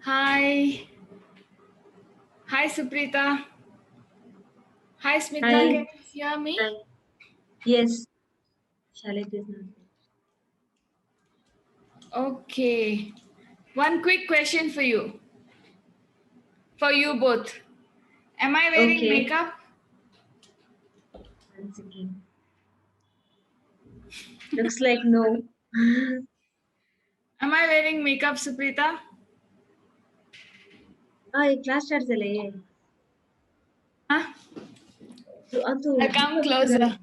Hi. Hi, Suprita. Hi, Smita. Hi. Can you hear me? Hi. Yes. Shalit is not Okay. One quick question for you. For you both. Am I there. wearing Okay. makeup? Once again. Looks like no. Am I wearing makeup, Suprita? Class starts ಅಲ್ಲ Huh? ಅದು I'll come ಬಿಟ್ಟಿದ್ದಾರೆ. closer.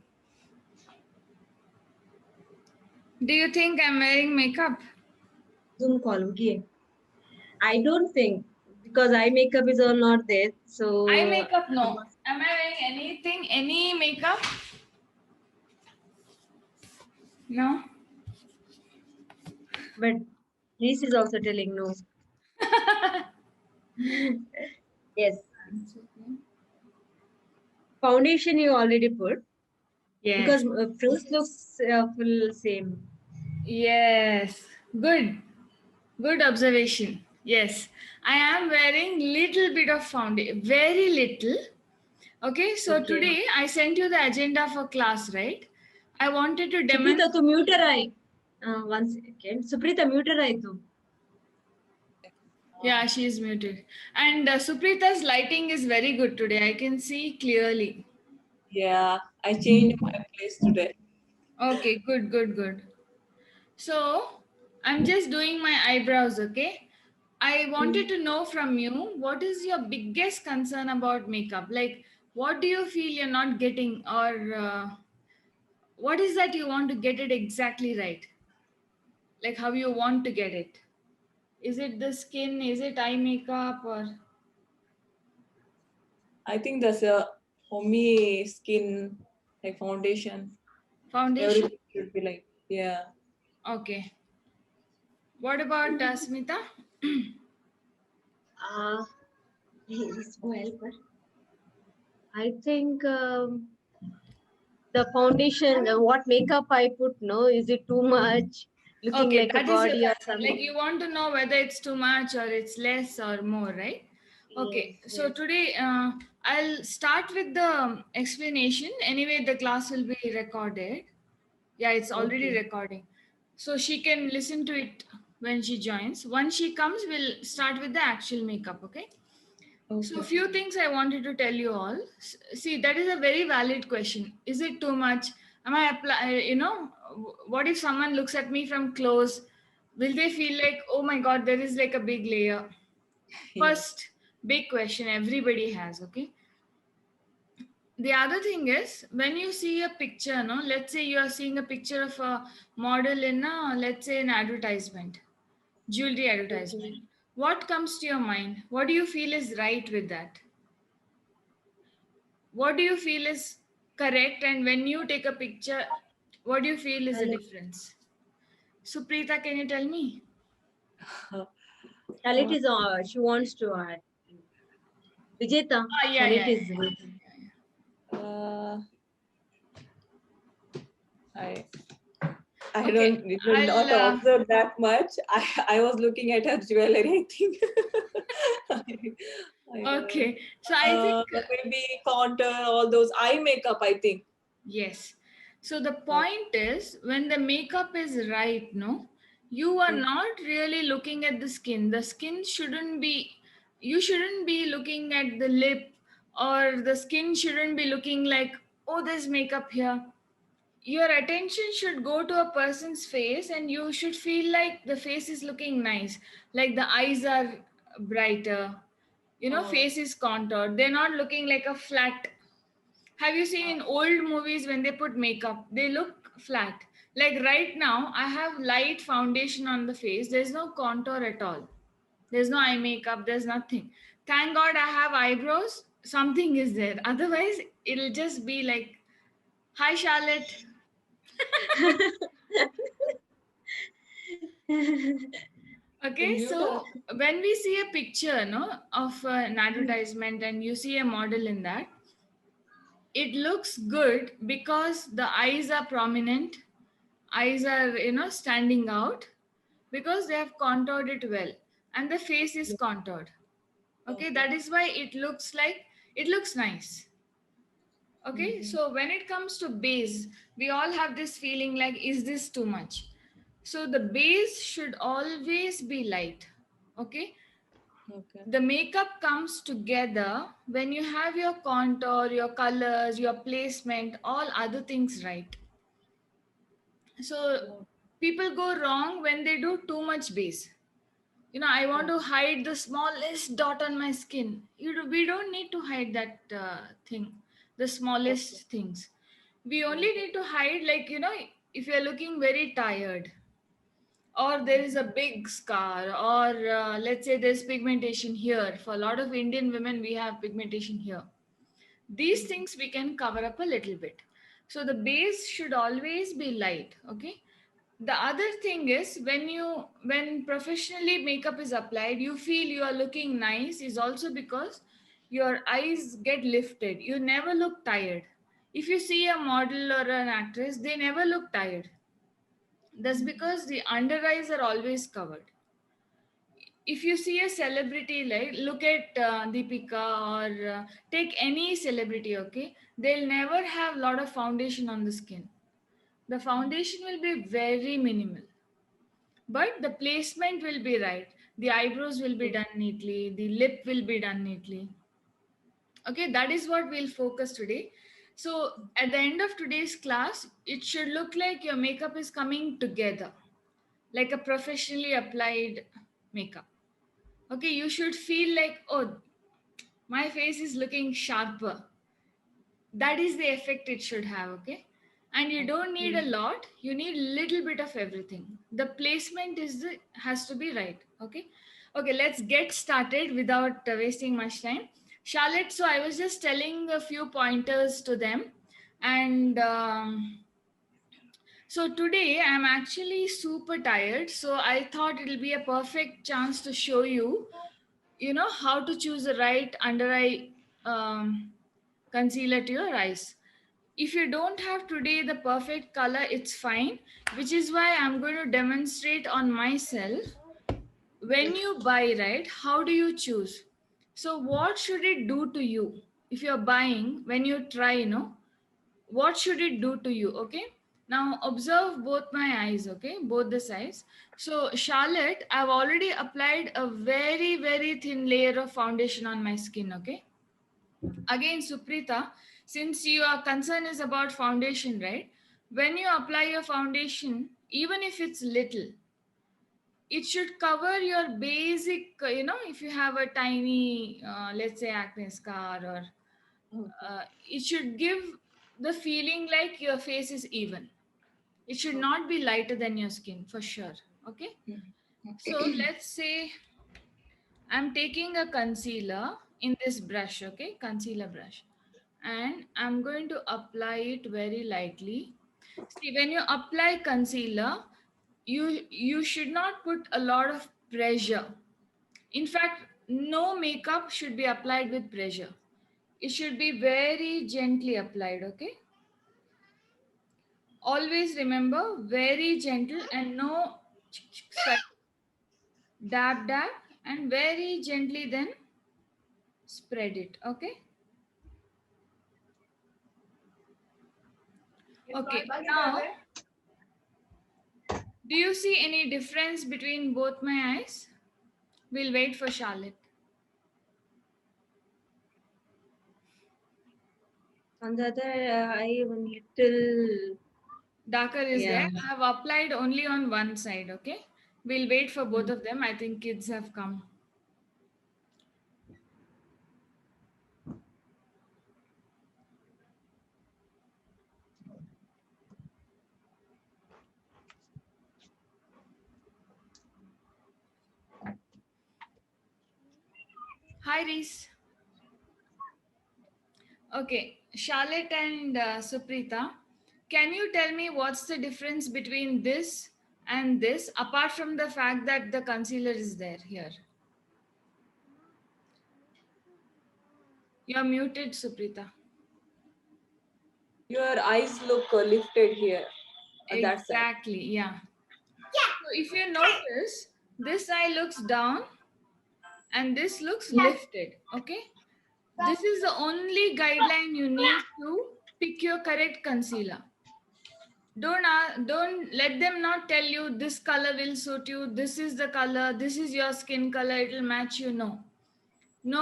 Do you think I'm wearing makeup? Zoom call ಹೋಗಿ. I don't think because eye makeup is all not there. So Eye makeup, no. Am I wearing anything, any makeup? No. but Reese is also telling no. Yes. Foundation you already put Yes. because face looks full same. Yes. Good. Good observation. Yes. I am wearing little bit of foundation. Very little. Okay. So Okay. today I sent you the agenda for class, right? I wanted to Suprita demonstrate. tu muter I. One second. Suprita muter ಆಯ್ತು. Yeah, she is muted. And Suprita's lighting is very good today. I can see clearly. Yeah, I changed my place today. Okay, good, good, good. So I'm just doing my eyebrows, okay? I wanted to know from you what is your biggest concern about makeup? Like, what do you feel you're not getting, or what is that you want to get it exactly right? Like, how you want to get it? Is it the skin? Is it eye makeup? Or I think there's a homey skin like foundation. foundation? Everything should be like yeah. Okay. What about Smita? Uh, Reese go help her. I think the foundation, what makeup I put, no, is it too much? Looking Okay, like a that is your body or concern. Like something? you want to know whether it's too much or it's less or more, right? Okay, Yes, so yes. today I'll start with the explanation. Anyway, the class will be recorded. Yeah, it's already Okay. recording. So she can listen to it when she joins. Once she comes, we'll start with the actual makeup, okay? So, a Okay. few things I wanted to tell you all. See, that is a very valid question. Is it too much? Am I apply? What if someone looks at me from close? Will they feel like, oh my God, there is like a big layer? Yeah. First, big question everybody has. Okay. The other thing is when you see a picture, no, let's say you are seeing a picture of a model in a, let's say, an advertisement, jewelry Okay. advertisement. What comes to your mind? What do you feel is right with that? What do you feel is correct, and when you take a picture, what do you feel is the Shalit. difference? Supreeta, can you tell me? Shalit is, she wants to add. Vijeta, Ah, yeah, Shalit yeah, is yeah. waiting. Uh, I I Okay, don't did not I'll observe that much. I was looking at her jewelry. I think. I don't. okay, so I think Maybe contour, all those eye makeup. I think. yes. So the Uh, point is when the makeup is right, no, you are mm, not really looking at the skin. The skin shouldn't be, you shouldn't be looking at the lip, or the skin shouldn't be looking like, oh, there's makeup here. Your attention should go to a person's face, and you should feel like the face is looking nice, like the eyes are brighter, uh, face is contoured, they're not looking like a flat. Have you seen uh, in old movies when they put makeup, they look flat? Like right now I have light foundation on the face, there's no contour at all, there's no eye makeup, there's nothing. Thank God I have eyebrows, something is there, otherwise it'll just be like, hi Charlotte. Okay, mute her. so when we see a picture, no, of an advertisement and you see a model in that, it looks good because the eyes are prominent, eyes are, standing out because they have contoured it well. and the face is contoured. Okay, that is why it looks nice. Okay, so when it comes to base, we all have this feeling like, is this too much? So the base should always be light. Okay, Okay. the makeup comes together when you have your contour, your colors, your placement, all other things right. So people go wrong when they do too much base. You know, I want to hide the smallest dot on my skin. We don't need to hide that thing, the smallest things. We only need to hide, like, you know, if you're looking very tired, or there is a big scar, or let's say there's pigmentation here. For a lot of Indian women, we have pigmentation here. These things we can cover up a little bit. So the base should always be light. Okay, the other thing is, when professionally makeup is applied, you feel you are looking nice, is also because your eyes get lifted. You never look tired. If you see a model or an actress, they never look tired. That's because the under eyes are always covered. If you see a celebrity, like look at Deepika, or take any celebrity, okay, they'll never have a lot of foundation on the skin. The foundation will be very minimal, but the placement will be right. The eyebrows will be done neatly, the lip will be done neatly. Okay, that is what we'll focus today. So at the end of today's class, it should look like your makeup is coming together, like a professionally applied makeup. Okay, you should feel like, oh, my face is looking sharper. That is the effect it should have. Okay, and you don't need a lot, you need little bit of everything. The placement has to be right. Okay, okay, let's get started without wasting much time. Charlotte, so I was just telling a few pointers to them, and so today I'm actually super tired, so I thought it'll be a perfect chance to show you, you know, how to choose the right under eye concealer to your eyes. If you don't have today the perfect color, it's fine, which is why I'm going to demonstrate on myself. When you buy, right, how do you choose? So what should it do to you? If you're buying, when you try, you know, what should it do to you? Okay, now observe both my eyes. Okay, both the sides. So Charlotte, I've already applied a very very thin layer of foundation on my skin. Okay, again Suprita, since your concern is about foundation, right, when you apply your foundation, even if it's little, it should cover your basic, you know, if you have a tiny let's say acne scar, or it should give the feeling like your face is even. It should not be lighter than your skin, for sure. Okay, so let's say I'm taking a concealer in this brush. Okay, concealer brush, and I'm going to apply it very lightly. See, when you apply concealer, you should not put a lot of pressure. In fact, no makeup should be applied with pressure. It should be very gently applied. Okay, always remember, very gentle, and no dab dab, and very gently then spread it. Okay, okay, now do you see any difference between both my eyes? We'll wait for Charlotte. On the other eye, one little. Darker is Yeah. there. I have applied only on one side. Okay, we'll wait for both of them. I think kids have come. Hi Reese. Okay, Charlotte and Suprita, can you tell me what's the difference between this and this, apart from the fact that the concealer is there here? You're muted, Suprita. Your eyes look lifted here. That side. Exactly, yeah. So if you notice, this eye looks down, and this looks lifted. Okay, this is the only guideline you need to pick your correct concealer. Don't let them not tell you this color will suit you, this is the color, this is your skin color, it will match you. No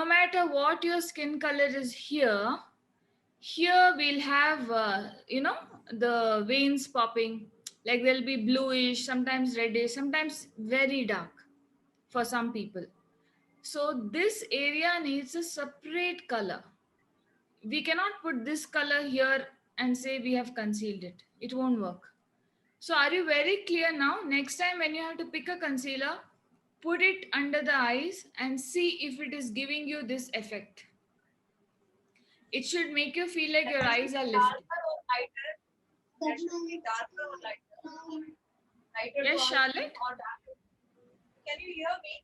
matter what your skin color is, here we'll have the veins popping, like they'll be bluish, sometimes reddish, sometimes very dark for some people. So this area needs a separate color. We cannot put this color here and say we have concealed it. It won't work. So are you very clear now? Next time when you have to pick a concealer, put it under the eyes and see if it is giving you this effect. It should make you feel like your eyes are lifted. That should be darker or lighter. Lighter Yes, tone Charlotte? or darker. Can you hear me?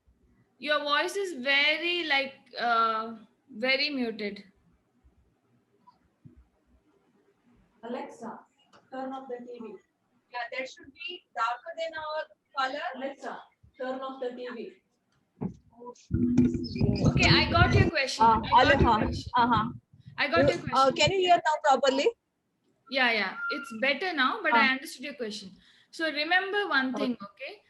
Your voice is very muted. Alexa, turn off the TV. Yeah, that should be darker than our color. Alexa, turn off the TV. Okay, I got your question. I got your question. Can you hear now properly? Yeah, it's better now, but I understood your question. So remember one thing, okay?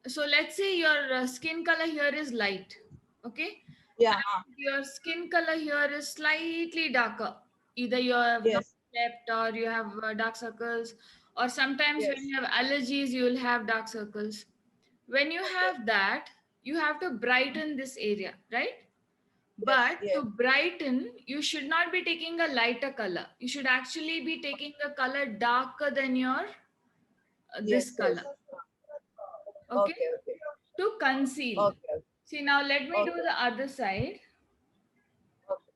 So let's say your skin color here is light, okay? Yeah. And your skin color here is slightly darker. Either you have not Yes. slept or you have dark circles, or sometimes Yes. when you have allergies, you will have dark circles. When you have that, you have to brighten this area, right? But yes. to brighten, you should not be taking a lighter color. You should actually be taking a color darker than your this color. Okay? To conceal. Okay. See, now let me do the other side. Okay.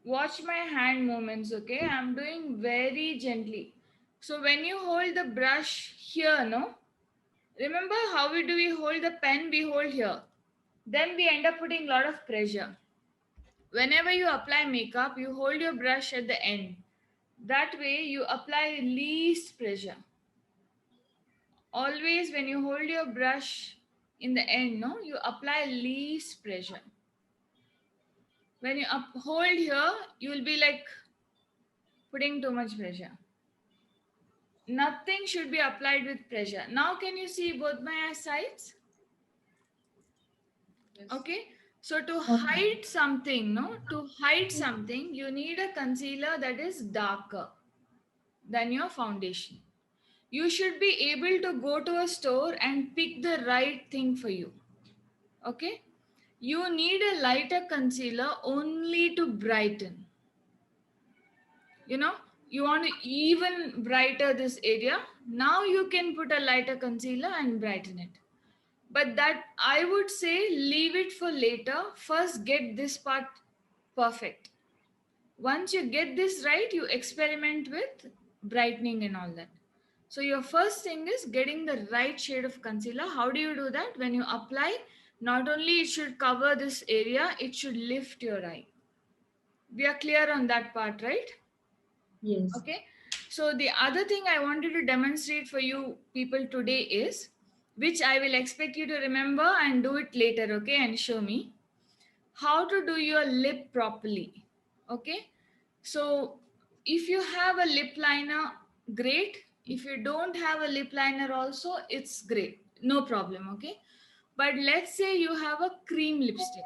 Watch my hand movements, okay? I'm doing very gently. So when you hold the brush here, no? Remember how we hold the pen? We hold here. Then we end up putting a lot of pressure. Whenever you apply makeup, you hold your brush at the end. That way you apply least pressure. Always when you hold your brush in the end, no, you apply least pressure. When you hold here, you will be like putting too much pressure. Nothing should be applied with pressure. Now can you see both my sides? Yes. Okay. So to hide something, you need a concealer that is darker than your foundation. You should be able to go to a store and pick the right thing for you. Okay? You need a lighter concealer only to brighten. You want to even brighter this area. Now you can put a lighter concealer and brighten it. But that I would say leave it for later. First get this part perfect. Once you get this right, you experiment with brightening and all that. So your first thing is getting the right shade of concealer. How do you do that? When you apply, not only it should cover this area, it should lift your eye. We are clear on that part, right? Yes. Okay. So the other thing I wanted to demonstrate for you people today is, which I will expect you to remember and do it later, okay, and show me how to do your lip properly. Okay. So if you have a lip liner, great. If you don't have a lip liner also, it's great. No problem, okay? But let's say you have a cream lipstick.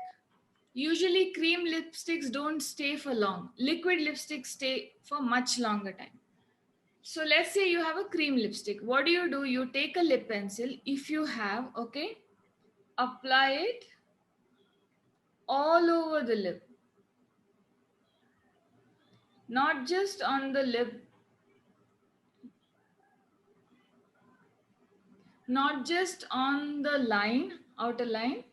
Usually cream lipsticks don't stay for long. Liquid lipsticks stay for much longer time. So let's say you have a cream lipstick. What do? You take a lip pencil, if you have, okay? Apply it all over the lip. Not just on the lip, not just on the line, outer line.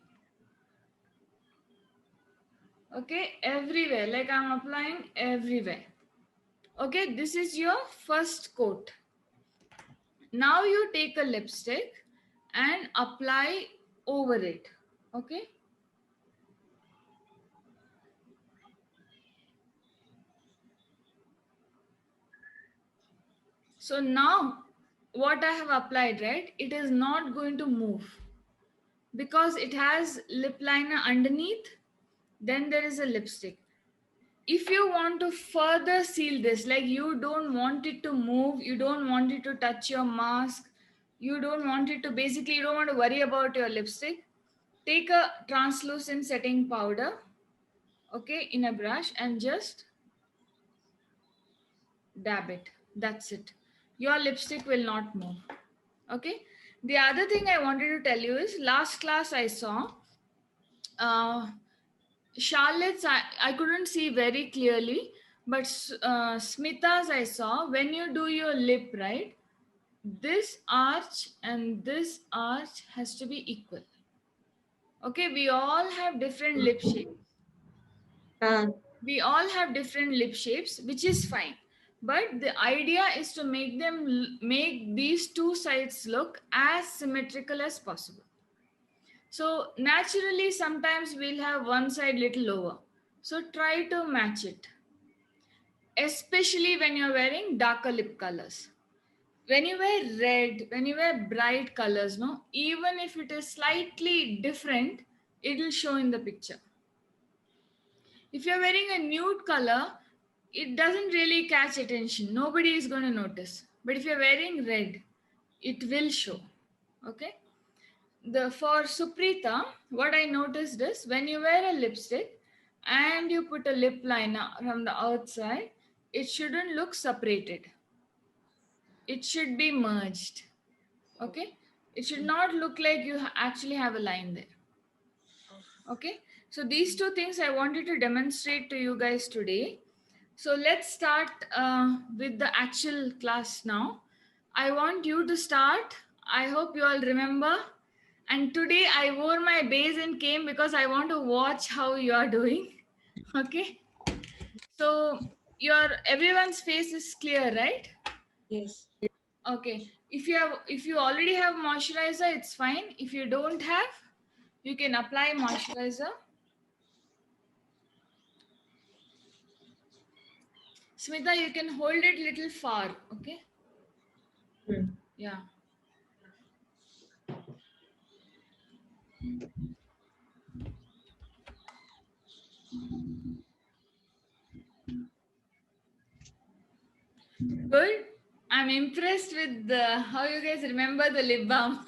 Okay, everywhere, like I'm applying everywhere. Okay, this is your first coat. Now you take a lipstick and apply over it. Okay. So now what I have applied, right, it is not going to move. because it has lip liner underneath, then there is a lipstick. If you want to further seal this, like you don't want it to move, you don't want it to touch your mask, you don't want it to, basically you don't want to worry about your lipstick, take a translucent setting powder, okay, in a brush and just dab it. That's it. Your lipstick will not move. Okay. The other thing I wanted to tell you is last class I saw uh, Charlotte's, I couldn't see very clearly, but Smita's I saw, when you do your lip, right, this arch and this arch has to be equal. Okay, we all have different lip shapes. We all have different lip shapes, which is fine. But the idea is to make them, make these two sides look as symmetrical as possible. So naturally, sometimes we'll have one side little lower. So try to match it, especially when you're wearing darker lip colors. When you wear red, when you wear bright colors, no, even if it is slightly different, it will show in the picture. If you're wearing a nude color, it doesn't really catch attention. Nobody is going to notice. But if you're wearing red, it will show. Okay. For Suprita, what I noticed is when you wear a lipstick and you put a lip liner from the outside, it shouldn't look separated. It should be merged. Okay. It should not look like you actually have a line there. Okay. So these two things I wanted to demonstrate to you guys today. So let's start with the actual class now. I want you to start. I hope you all remember. And today I wore my base and came because I want to watch how you are doing. Okay. So everyone's face is clear, right? Yes. Okay. If you already have moisturizer, it's fine. If you don't have, you can apply moisturizer. Smita, you can hold it little far, okay? Yeah. Good. I'm impressed with how you guys remember the lip balm.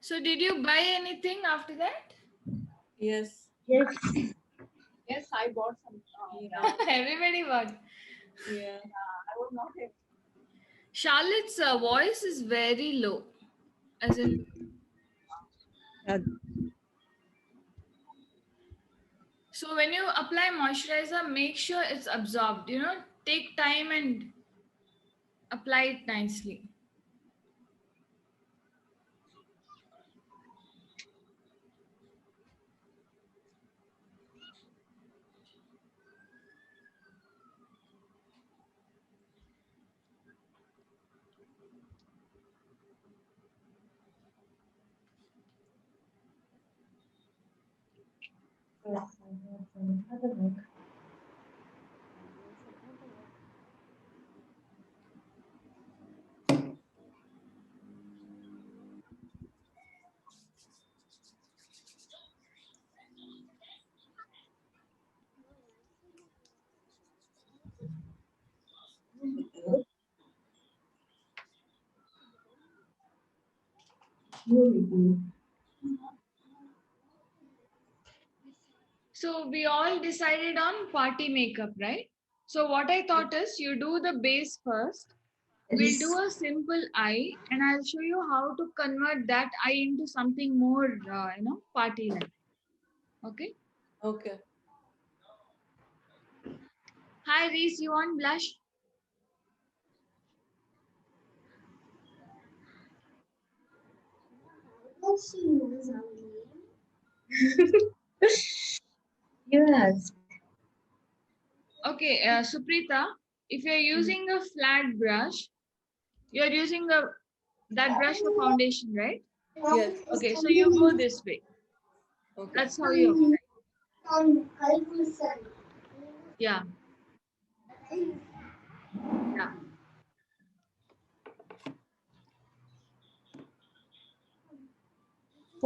So did you buy anything after that? Yes. Yes. Yes, I bought some. Everybody bought. Yeah. I was not able. Charlotte's voice is very low. As in, so when you apply moisturizer, make sure it's absorbed. Take time and apply it nicely. So we all decided on party makeup, right? So what I thought is you do the base first. We'll do a simple eye and I'll show you how to convert that eye into something more, party like. Okay. Okay. Hi, Reese, you want blush? Yes. Okay, Suprita, if you're using a flat brush, you're using that brush for foundation, right? Yes. Okay, so you go this way. Okay. That's how you apply. Yeah.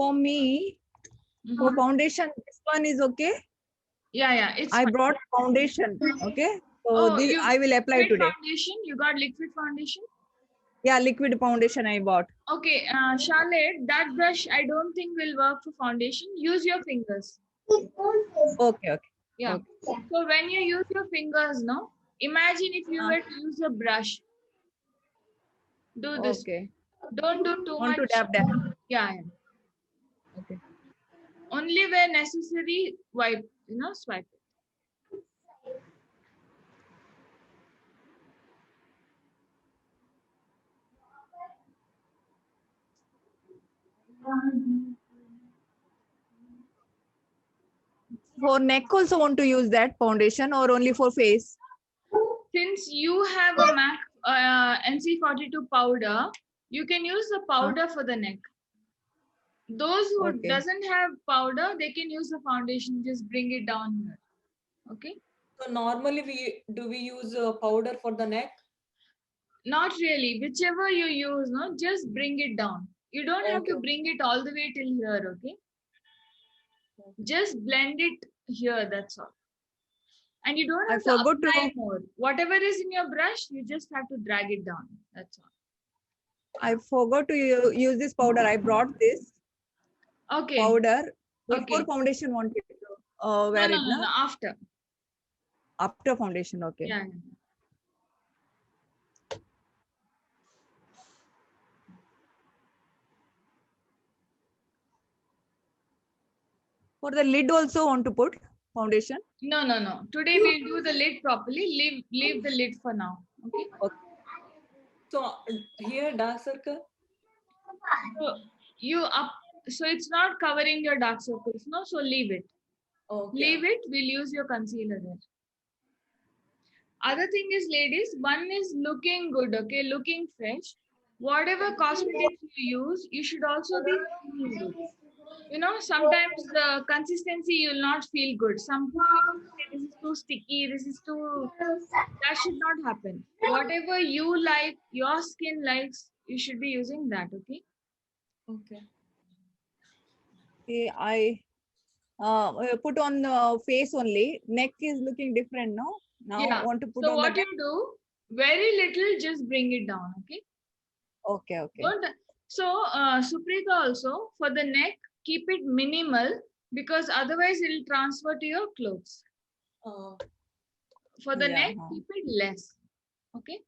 for me, for Mhm. foundation, this one is okay. Yeah, it's I fine. brought foundation. Okay. So Oh, this you I will apply liquid today. foundation? You got liquid foundation? Yeah, liquid foundation I bought. Okay, Charlotte, that brush I don't think will work for foundation. Use your fingers. Okay, okay. Yeah. Okay. So when you use your fingers, no, imagine if you were to use a brush. Do this. Okay. Don't do too Want to much. dab that? Yeah. Okay. Only where necessary, wipe, swipe it. For neck also want to use that foundation or only for face? Since you have a MAC NC42 powder, you can use the powder for the neck. Those who Okay. doesn't have powder, they can use the foundation. Just bring it down here. Okay. So normally we use powder for the neck? Not really. Whichever you use, no, just bring it down. You don't have to Okay. bring it all the way till here. Okay. Just blend it here. That's all. And you don't I have to forgot apply to. more. Whatever is in your brush, you just have to drag it down. That's all. I forgot to use this powder. I brought this Okay. powder before Okay. foundation wanted to No, wear no, it, no, na? no. After. After foundation, okay. Yeah. For the lid also want to put foundation? No, no, no. Today we'll do the lid properly. Leave the lid for now. Okay. Okay. So here dark circle? So you up. So it's not covering your dark circles, no. So leave it. Okay. Leave it. We'll use your concealer there. Other thing is, ladies, one is looking good. Okay, looking fresh. Whatever cosmetics you use, you should also be feeling good. Sometimes the consistency you'll not feel good. Some people say this is too sticky, this is too. That should not happen. Whatever you like, your skin likes, you should be using that. Okay. Okay. Okay, I put on face only. Neck is looking different, no? Now Yeah. want to put So on the what neck. you do, very little, just bring it down. Okay. Okay, okay. Don't. So Suprita also for the neck, keep it minimal because otherwise it will transfer to your clothes. For the Yeah, neck, keep it less. Okay.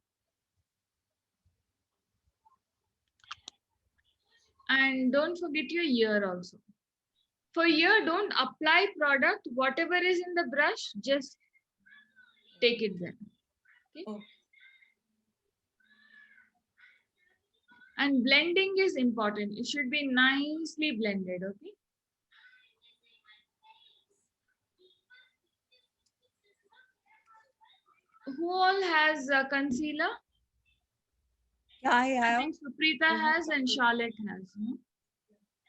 And don't forget your ear also. For ear, don't apply product. Whatever is in the brush, just take it there. Okay. Okay. And blending is important. It should be nicely blended. Okay. Who all has concealer? Yeah, I I have. think Suprita has and Charlotte has. No?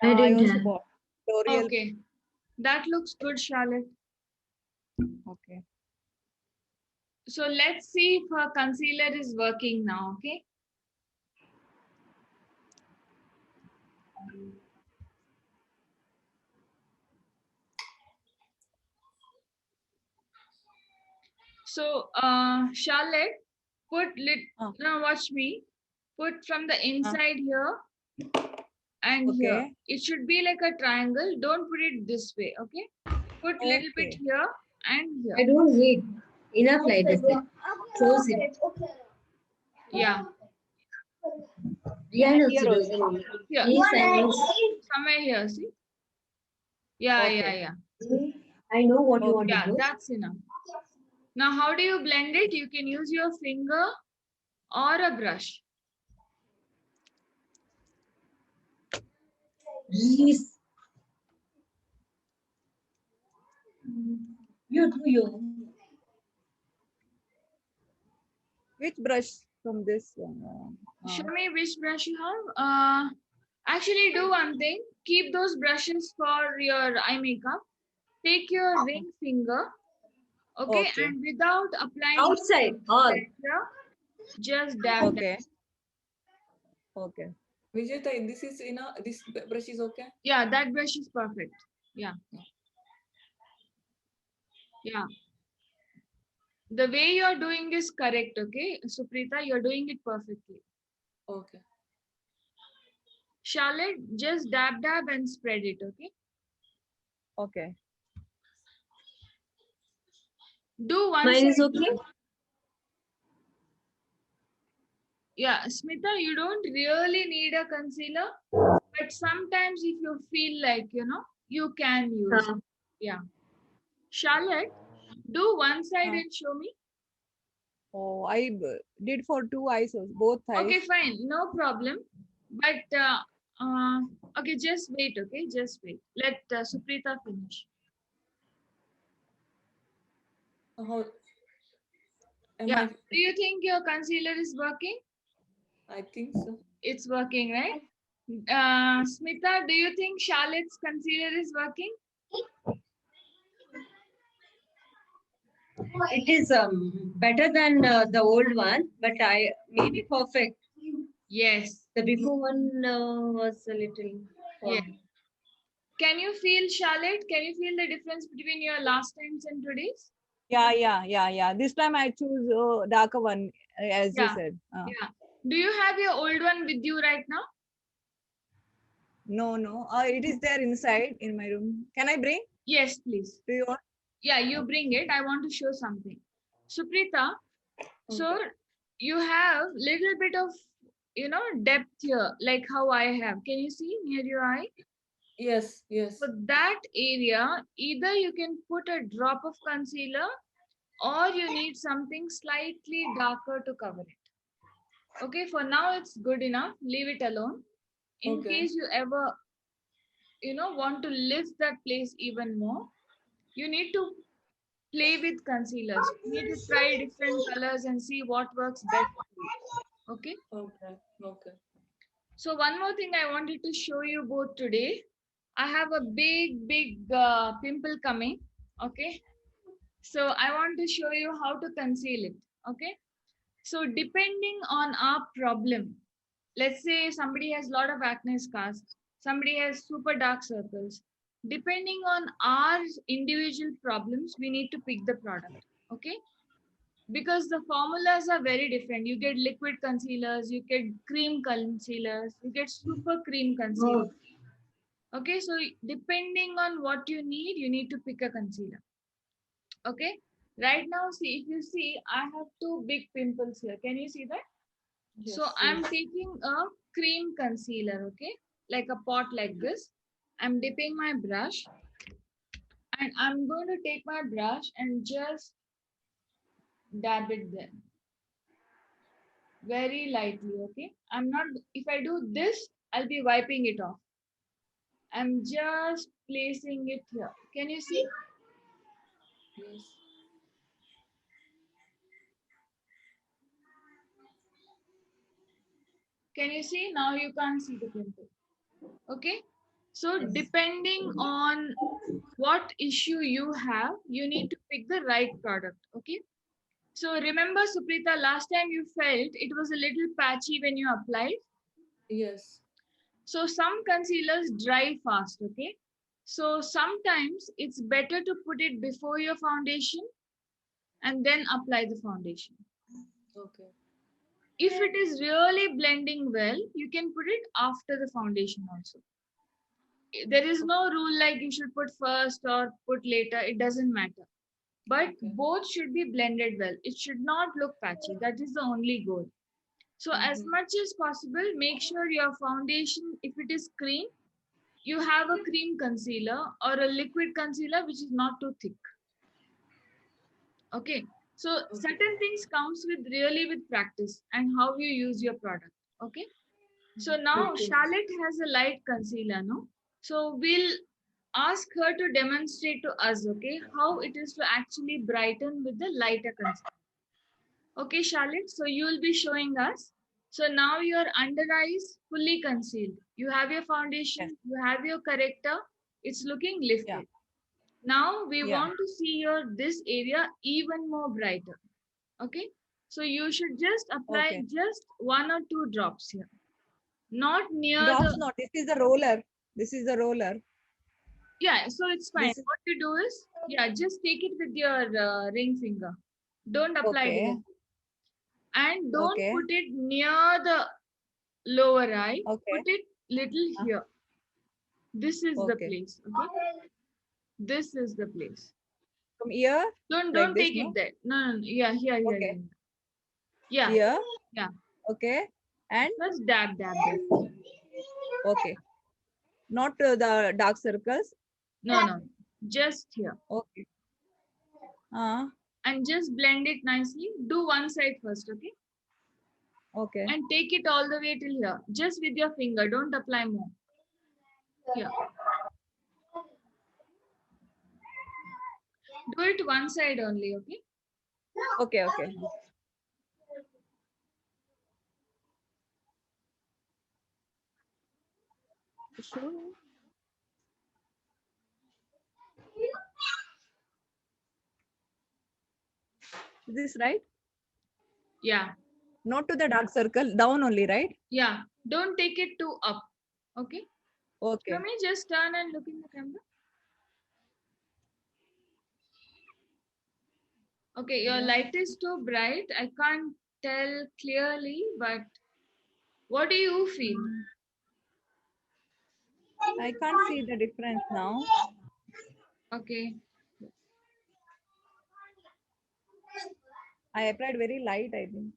I I didn't also have. bought L'Oreal. Okay. That looks good, Charlotte. Okay. So let's see if her concealer is working now. Okay. So, Charlotte, now watch me. Put from the inside here and Okay. here. It should be like a triangle. Don't put it this way, okay? Put little bit Okay. here and I here. don't need enough like this. Close it. Yeah, Yeah, no, Here Sudha. also. here. Yes, I know. Somewhere here, see? Yeah, Okay. yeah. I know what you want to Yeah, do. that's enough. Now, how do you blend it? You can use your finger or a brush. Please. You do you. Which brush from this one? Show me which brush you have. Actually, do one thing. Keep those brushes for your eye makeup. Take your ring finger, okay, Okay. and without applying Outside, all. pressure, just dab. Okay. Okay. Vijay, this is this brush is okay. Yeah, that brush is perfect. Yeah. Yeah. The way you're doing is correct, okay? Suprita, you're doing it perfectly. Okay. Charlotte, just dab dab and spread it, okay? Okay. Do one Mine is side. okay. Yeah, Smita, you don't really need a concealer, but sometimes if you feel like, you can use. Uh, Yeah. Charlotte, do one side Uh. and show me. Oh, I did for 2 eyes, both eyes. Okay, fine, no problem. But okay, just wait. Okay, just wait. Let Suprita finish. How? Yeah. Do you think your concealer is working? I think so. It's working, right? Smita, do you think Charlotte's concealer is working? it is better than the old one, but I maybe perfect. Yes. The before one was a little. Yeah. Can you feel, Charlotte? Can you feel the difference between your last times and today's? Yeah. This time I choose darker one, as you Yeah. said. Yeah. Do you have your old one with you right now? No. It is there inside in my room. Can I bring? Yes, please. Do you want? Yeah, you bring it. I want to show something. Suprita, so you have little bit of, depth here, like how I have. Can you see near your eye? Yes. Yes. For that area, either you can put a drop of concealer or you need something slightly darker to cover it. Okay, for now it's good enough. Leave it alone. In Okay. case you ever, want to lift that place even more, you need to play with concealers. You need to try different colors and see what works best for you. Okay. Okay. Okay. So one more thing I wanted to show you both today. I have a big pimple coming. Okay. So I want to show you how to conceal it. Okay. So depending on our problem, let's say somebody has a lot of acne scars, somebody has super dark circles. Depending on our individual problems, we need to pick the product. Okay. Because the formulas are very different. You get liquid concealers, you get cream concealers, you get super cream concealers. Okay, so depending on what you need to pick a concealer. Okay, right now, see, if you see, I have two big pimples here. Can you see that? Yes. So I'm taking a cream concealer, okay, like a pot like this. I'm dipping my brush and I'm going to take my brush and just dab it there. Very lightly, okay? I'm not, if I do this, I'll be wiping it off. I'm just placing it here. Can you see? Yes. Can you see? Now you can't see the pimple. Okay? So depending on what issue you have, you need to pick the right product. Okay? So remember, Suprita, last time you felt it was a little patchy when you applied. Yes. So some concealers dry fast, okay? So sometimes it's better to put it before your foundation and then apply the foundation. Okay. If it is really blending well, you can put it after the foundation also. There is no rule like you should put first or put later, it doesn't matter. But both should be blended well. It should not look patchy. That is the only goal. So as much as possible, make sure your foundation, if it is cream, you have a cream concealer or a liquid concealer which is not too thick. Okay. So certain things comes with really with practice and how you use your product. Okay. So now Charlotte has a light concealer, no? So we'll ask her to demonstrate to us, okay, how it is to actually brighten with the lighter concealer. Okay, Charlotte, so you will be showing us. So now your under eye is fully concealed. You have your foundation, you have your corrector. It's looking lifted. Yeah. Now we Yeah. want to see your this area even more brighter. Okay, so you should just apply just 1 or 2 drops here. not near Dots the, not. This is the roller. This is the roller. yeah, so it's fine. This is What you do is, yeah, just take it with your ring finger. Don't apply okay. it. And don't Okay. put it near the lower eye. Okay. Put it little Uh, here. This is the Okay. place. Okay. This is the place. From here, Don't like this, take it no? there. No. Yeah, here. Okay. Yeah. Here. Yeah. Okay. And Just dab. okay. Not the dark circles. No. Just here. Okay. And just blend it nicely. Do one side first, okay? Okay. And take it all the way till here. Just with your finger. Don't apply more. Here. Do it one side only, okay? Okay. Okay. Sure. Is this right? Yeah. Not to the dark circle. Down only, right? Yeah. Don't take it too up. Okay? Okay. Let me just turn and look in the camera. Okay, your light is too bright. I can't tell clearly, but what do you feel? I can't see the difference now. Okay. I applied very light, I think.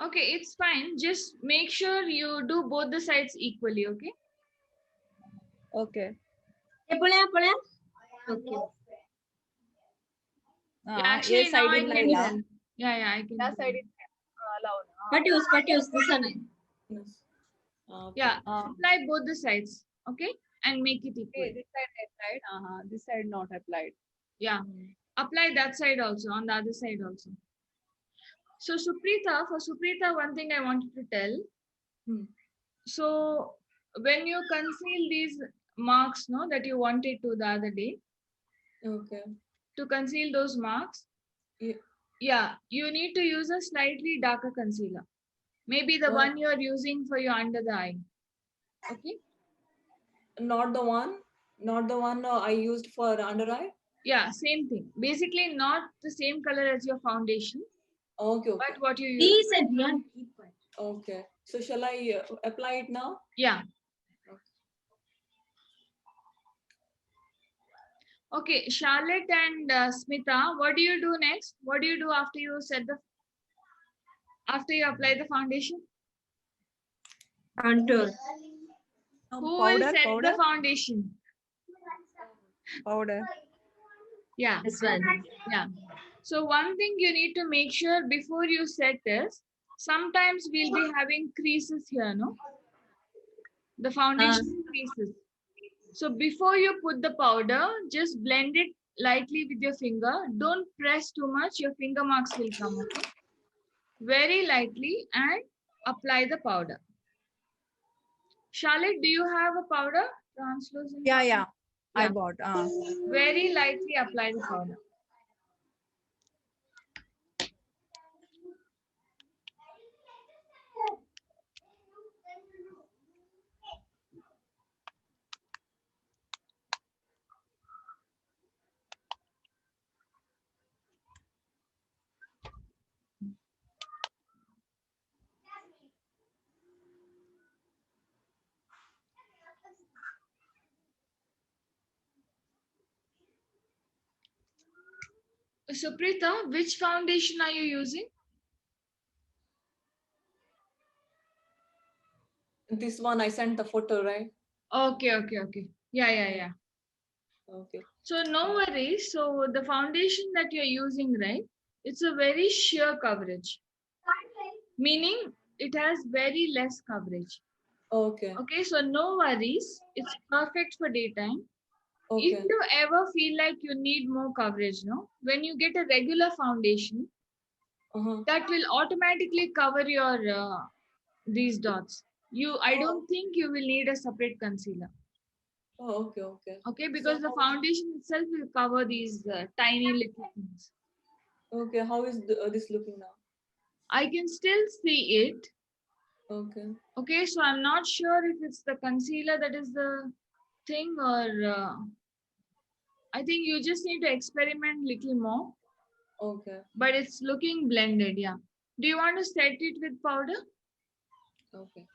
Okay, it's fine. Just make sure you do both the sides equally, okay? Okay. Okay. Yeah, Yes, actually now I in can light. tell. Yeah, I can That tell. side is allowed. Patios, this one. Yes. Okay. Yeah, apply both the sides, okay? And make it equal. Okay, this side applied. This side not applied. Yeah, apply that side also, on the other side also. So for Suprita, one thing I wanted to tell. So when you conceal these marks, no, that you wanted to the other day, Okay. to conceal those marks, Yeah. you need to use a slightly darker concealer. Maybe the one you're using for your under the eye. Okay? Not the one I used for under eye. Yeah, same thing. Basically, not the same color as your foundation, Okay. but what you use. Okay. So shall I apply it now? Yeah. Okay, Charlotte and Smita, what do you do next? What do you do after you apply the foundation? Contour. Who will set the foundation? Powder. Yeah. This one. Yeah. So one thing you need to make sure before you set is, sometimes we'll be having creases here, no? The foundation creases. So before you put the powder, just blend it lightly with your finger. Don't press too much. Your finger marks will come, okay? Very lightly and apply the powder. Charlotte, do you have a powder? Translucent powder? Yeah. I bought. Very lightly apply the powder. Suprita, which foundation are you using? This one I sent the photo, right? Okay. Yeah. Okay. So no worries. So the foundation that you're using, right? It's a very sheer coverage. Meaning it has very less coverage. Okay. Okay, so no worries. It's perfect for daytime. Okay. If you ever feel like you need more coverage, no, when you get a regular foundation, that will automatically cover your these dots. I don't think you will need a separate concealer. Oh, okay. Okay, because the foundation itself will cover these tiny little things. Okay, how is this looking now? I can still see it, Okay. Okay, so I'm not sure if it's the concealer that is the thing, or I think you just need to experiment little more, Okay. but it's looking blended. Yeah. Do you want to set it with powder? Okay.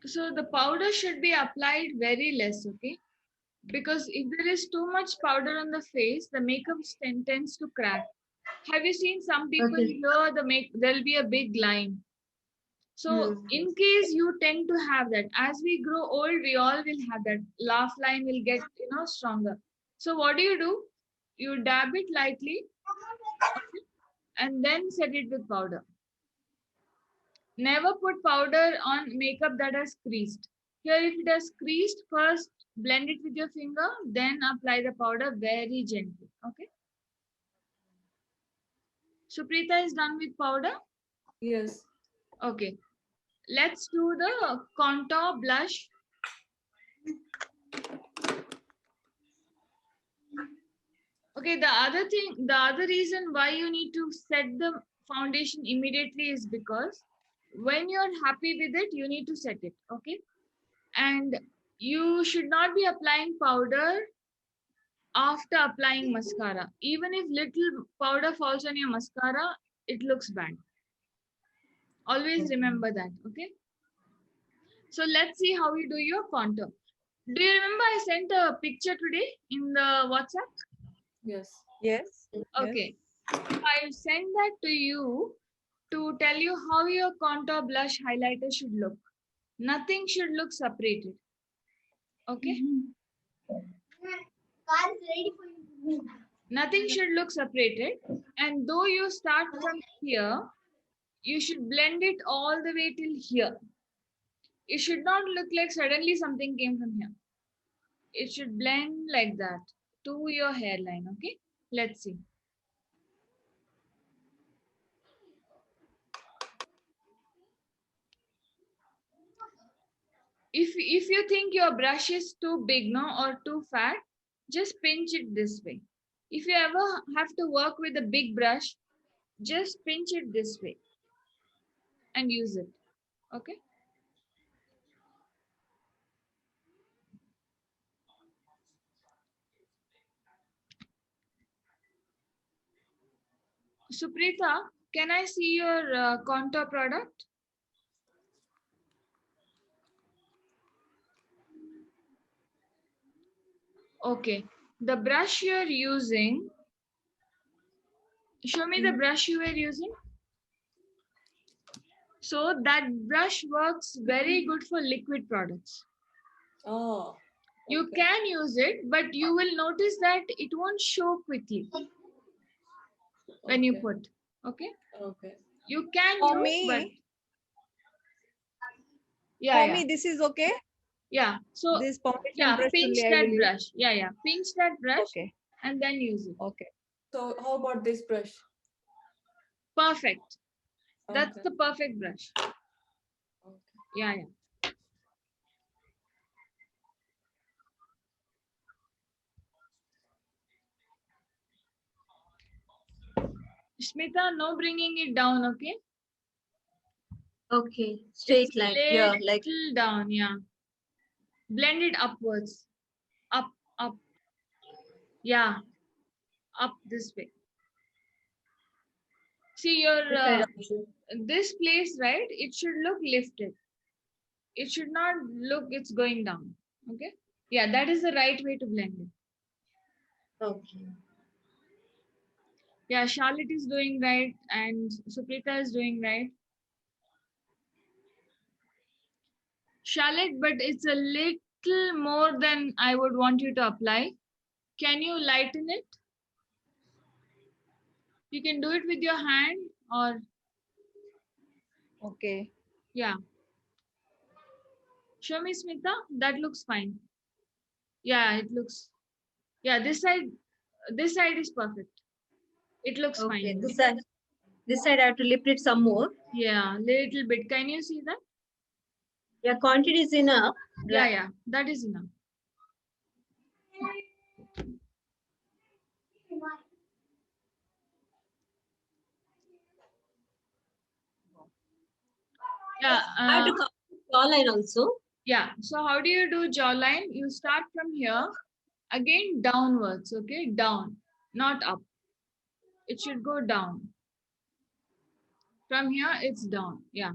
So the powder should be applied very less, okay? Because if there is too much powder on the face, the makeup tends to crack. Have you seen some people Okay. here, there'll be a big line. So in case you tend to have that, as we grow old, we all will have that. Laugh line will get, stronger. So what do? You dab it lightly, okay, and then set it with powder. Never put powder on makeup that has creased. Here, if it has creased, first blend it with your finger, then apply the powder very gently. Okay. Suprita is done with powder. Yes. Okay. Let's do the contour blush. Okay, the other reason why you need to set the foundation immediately is because when you're happy with it, you need to set it. Okay. And you should not be applying powder after applying mascara. Even if little powder falls on your mascara, it looks bad. Always remember that, okay? So let's see how you do your contour. Do you remember I sent a picture today in the WhatsApp? Yes. Yes. Okay. I sent that to you to tell you how your contour blush highlighter should look. Nothing should look separated. Okay? Nothing should look separated. And though you start from here, you should blend it all the way till here. It should not look like suddenly something came from here. It should blend like that to your hairline. Okay, let's see. If you think your brush is too big, no, or too fat, just pinch it this way. If you ever have to work with a big brush, just pinch it this way and use it. Okay. Suprita, can I see your contour product? Okay. The brush you're using, show me the brush you were using. So that brush works very good for liquid products. Oh. You Okay. can use it, but you will notice that it won't show quickly when you Okay. put. Okay. Okay. You can For use, but me, yeah. this is okay. Yeah. So This foundation yeah, brush pinch only I that will use. brush. Yeah. Pinch that brush Okay. and then use it. Okay. So how about this brush? Perfect. That's Okay. the perfect brush. Okay. Yeah. Smita, no bringing it down, okay? Okay. Straight It's line. Yeah, like little down, yeah. Blend it upwards. Up. Yeah. Up this way. See your this side also. this place, right? It should look lifted. It should not look it's going down. Okay. Yeah, that is the right way to blend it. Okay. Yeah, Charlotte is doing right and Suprita is doing right. Charlotte, but it's a little more than I would want you to apply. Can you lighten it? You can do it with your hand or Okay. yeah. Show me, Smita. That looks fine. Yeah, it looks. Yeah, this side is perfect. It looks Okay. fine. This side. This side I have to lift it some more. Yeah, little bit. Can you see that? Yeah, quantity is enough. Yeah, yeah, that is enough. Yeah, I have to cover the jawline also. yeah. So how do you do jawline? You start from here, again downwards, okay? Down, not up. It should go down. From here, it's down. Yeah.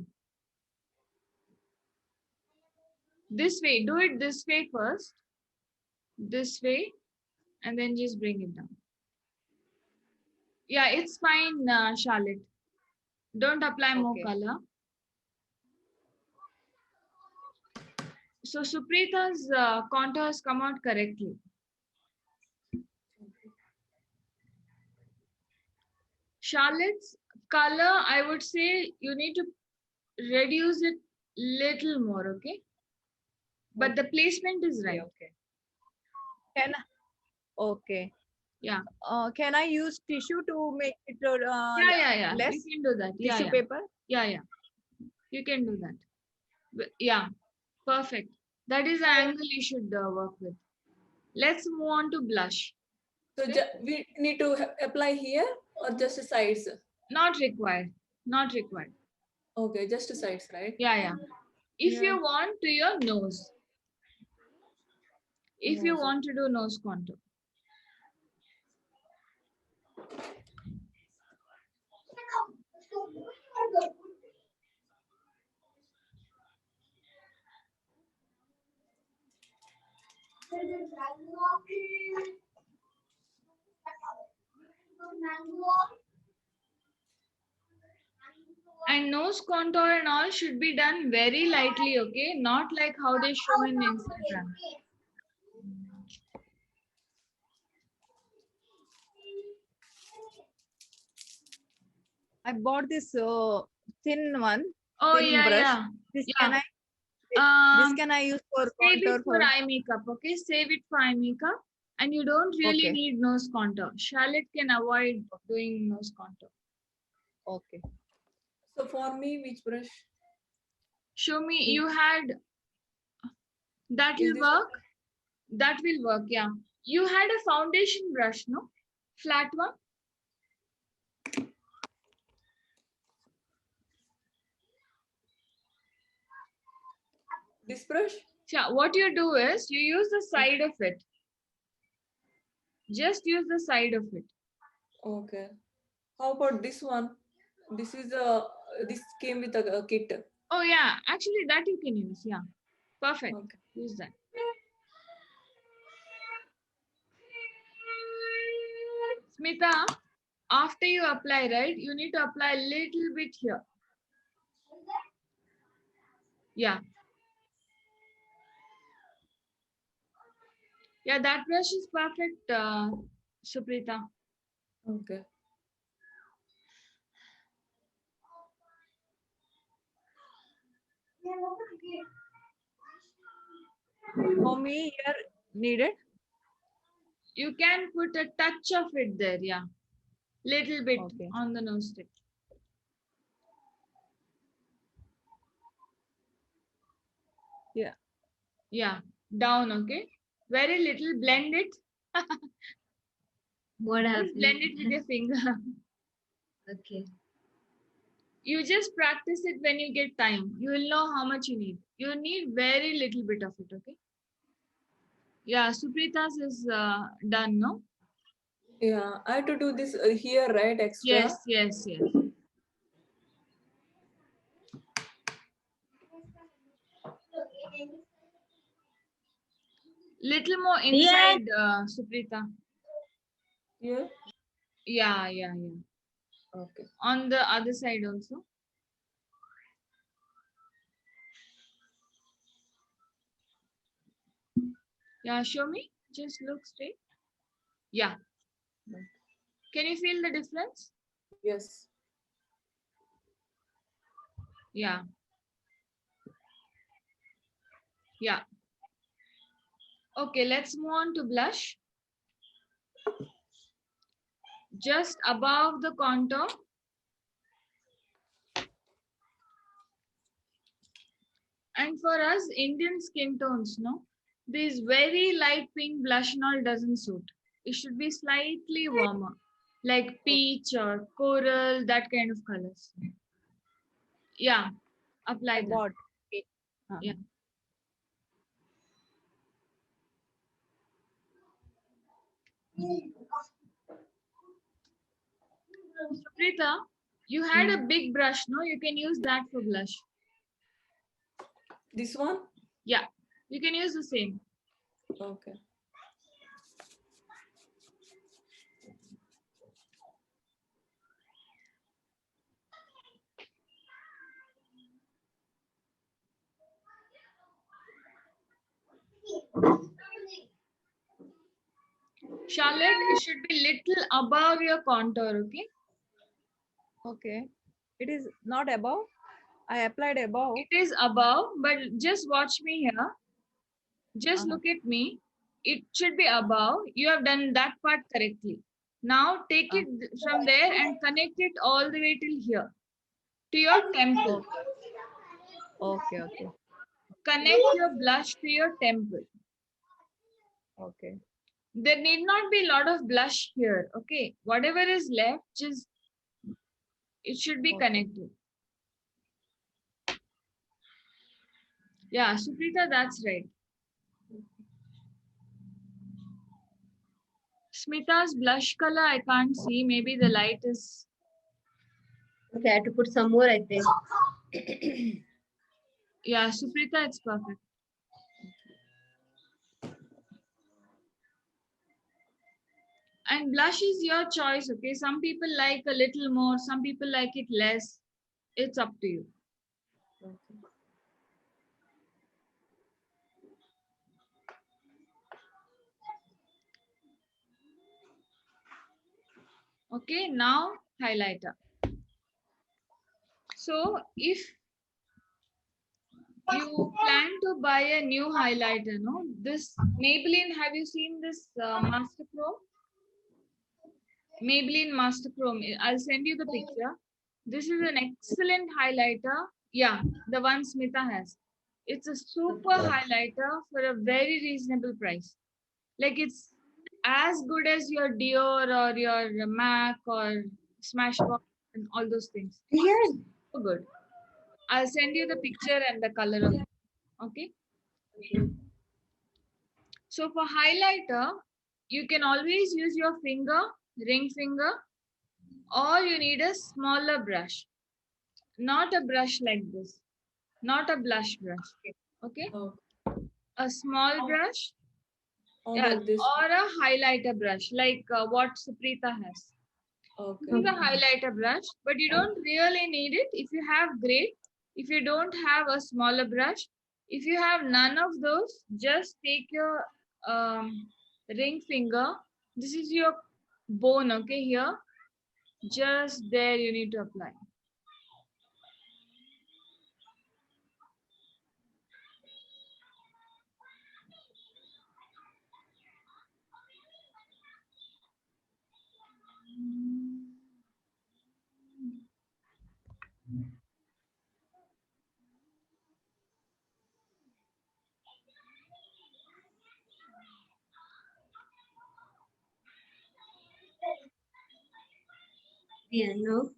This way, do it this way first. This way, and then just bring it down. Yeah, it's fine, Charlotte. Don't apply more Okay. color. So Suprita's contours come out correctly. Charlotte's color, I would say you need to reduce it little more, okay? But the placement is right. Okay. Can okay. Yeah. Can I use tissue to make it Yeah. less You can do that. Yeah, tissue yeah. paper? Yeah. You can do that. Yeah, perfect. That is the angle you should work with. Let's move on to blush. So we need to apply here or just the sides? Not required. Not required. Okay, just the sides, right? Yeah. If Yeah. you want to your nose. If you Nose. want to do nose contour. And nose contour and all should be done very lightly, okay? Not like how they show in Instagram. I bought this thin one. Oh, thin yeah, brush. yeah. This Yeah. can I use for Save contour it for eye makeup, okay? Save it for eye makeup. And you don't really Okay. need nose contour. Charlotte can avoid doing nose contour. Okay. So for me, which brush? Show me, you had, that Is will this work. That will work, yeah. You had a foundation brush, no? Flat one? This brush? Yeah, what you do is, you use the side of it. Just use the side of it. Okay. How about this one? This is this came with a kit. Oh yeah, actually that you can use, yeah. Perfect, Okay. use that. Smita, after you apply, right, you need to apply a little bit here. Yeah. Yeah, that brush is perfect, Suprita. Okay. For me here needed. You can put a touch of it there, yeah. Little bit Okay. on the nose tip. Yeah. Yeah, down, okay? Very little, blend it. What Just happened? blend it with your finger. Okay. You just practice it when you get time. You will know how much you need. You need very little bit of it, okay? Yeah, Suprita's is done, no? Yeah, I have to do this here, right? Extra. Yes. Little more inside, Suprita. Yeah. Yeah. Okay. On the other side also. Yeah, show me. Just look straight. Yeah. Can you feel the difference? Yes. Yeah. Okay, let's move on to blush. Just above the contour, And for us Indian skin tones, no, this very light pink blush and all doesn't suit. It should be slightly warmer, like peach or coral, that kind of colors. Yeah, apply I that. bought. Okay. Yeah. Suprita, you had a big brush, no? You can use that for blush. This one? Yeah, you can use the same. Okay. Charlotte, it should be little above your contour, okay? Okay. It is not above. I applied above. It is above, but just watch me here. Just Uh-huh. look at me. It should be above. You have done that part correctly. Now take it from there and connect it all the way till here, to your temple. Okay. Okay. Connect your blush to your temple. Okay. There need not be a lot of blush here, okay? Whatever is left, just it should be Okay. connected. Yeah, Suprita, that's right. Smita's blush color, I can't see. Maybe the light is... Okay, I have to put some more, I think. Yeah, Suprita, it's perfect. And blush is your choice, okay? Some people like a little more, some people like it less. It's up to you. Okay, now highlighter. So if you plan to buy a new highlighter, no? This Maybelline, have you seen this Master Chrome? Maybelline Master Chrome. I'll send you the picture. This is an excellent highlighter. Yeah, the one Smita has. It's a super highlighter for a very reasonable price. Like it's as good as your Dior or your MAC or Smashbox and all those things. So good. I'll send you the picture and the color of it. Okay. So for highlighter, you can always use your finger, ring finger, or you need a smaller brush. Not a brush like this. Not a blush brush. Okay. Oh, A small brush, how yeah, about this? or a highlighter brush like what Suprita has. Okay. This is a highlighter brush, but you don't really need it. If you have, great. If you don't have a smaller brush, if you have none of those, just take your ring finger. This is your bone, okay, here. Just there you need to apply. Yeah, no.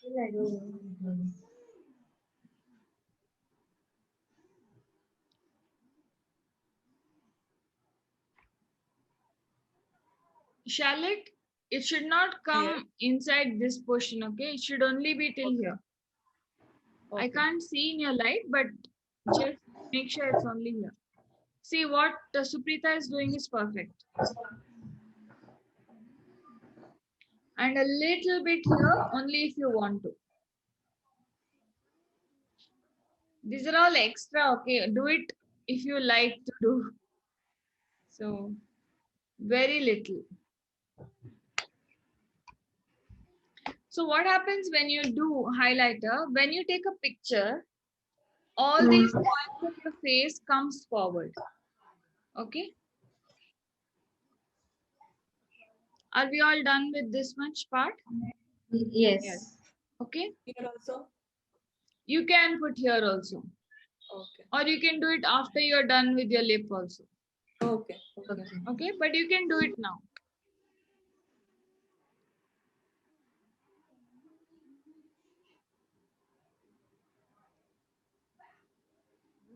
I don't know. Charlotte, it should not come inside this portion, okay? It should only be till here. I can't see in your light, but just make sure it's only here. See what Suprita is doing is perfect. And a little bit here, only if you want to. These are all extra, okay? Do it if you like to do. So, very little. So what happens when you do highlighter? When you take a picture, all these points of your face comes forward. Okay? Are we all done with this much part? Yes. Yes. Okay, Here also. you can put here also, Okay. or you can do it after you're done with your lip also. Okay. Okay. Okay, but you can do it now.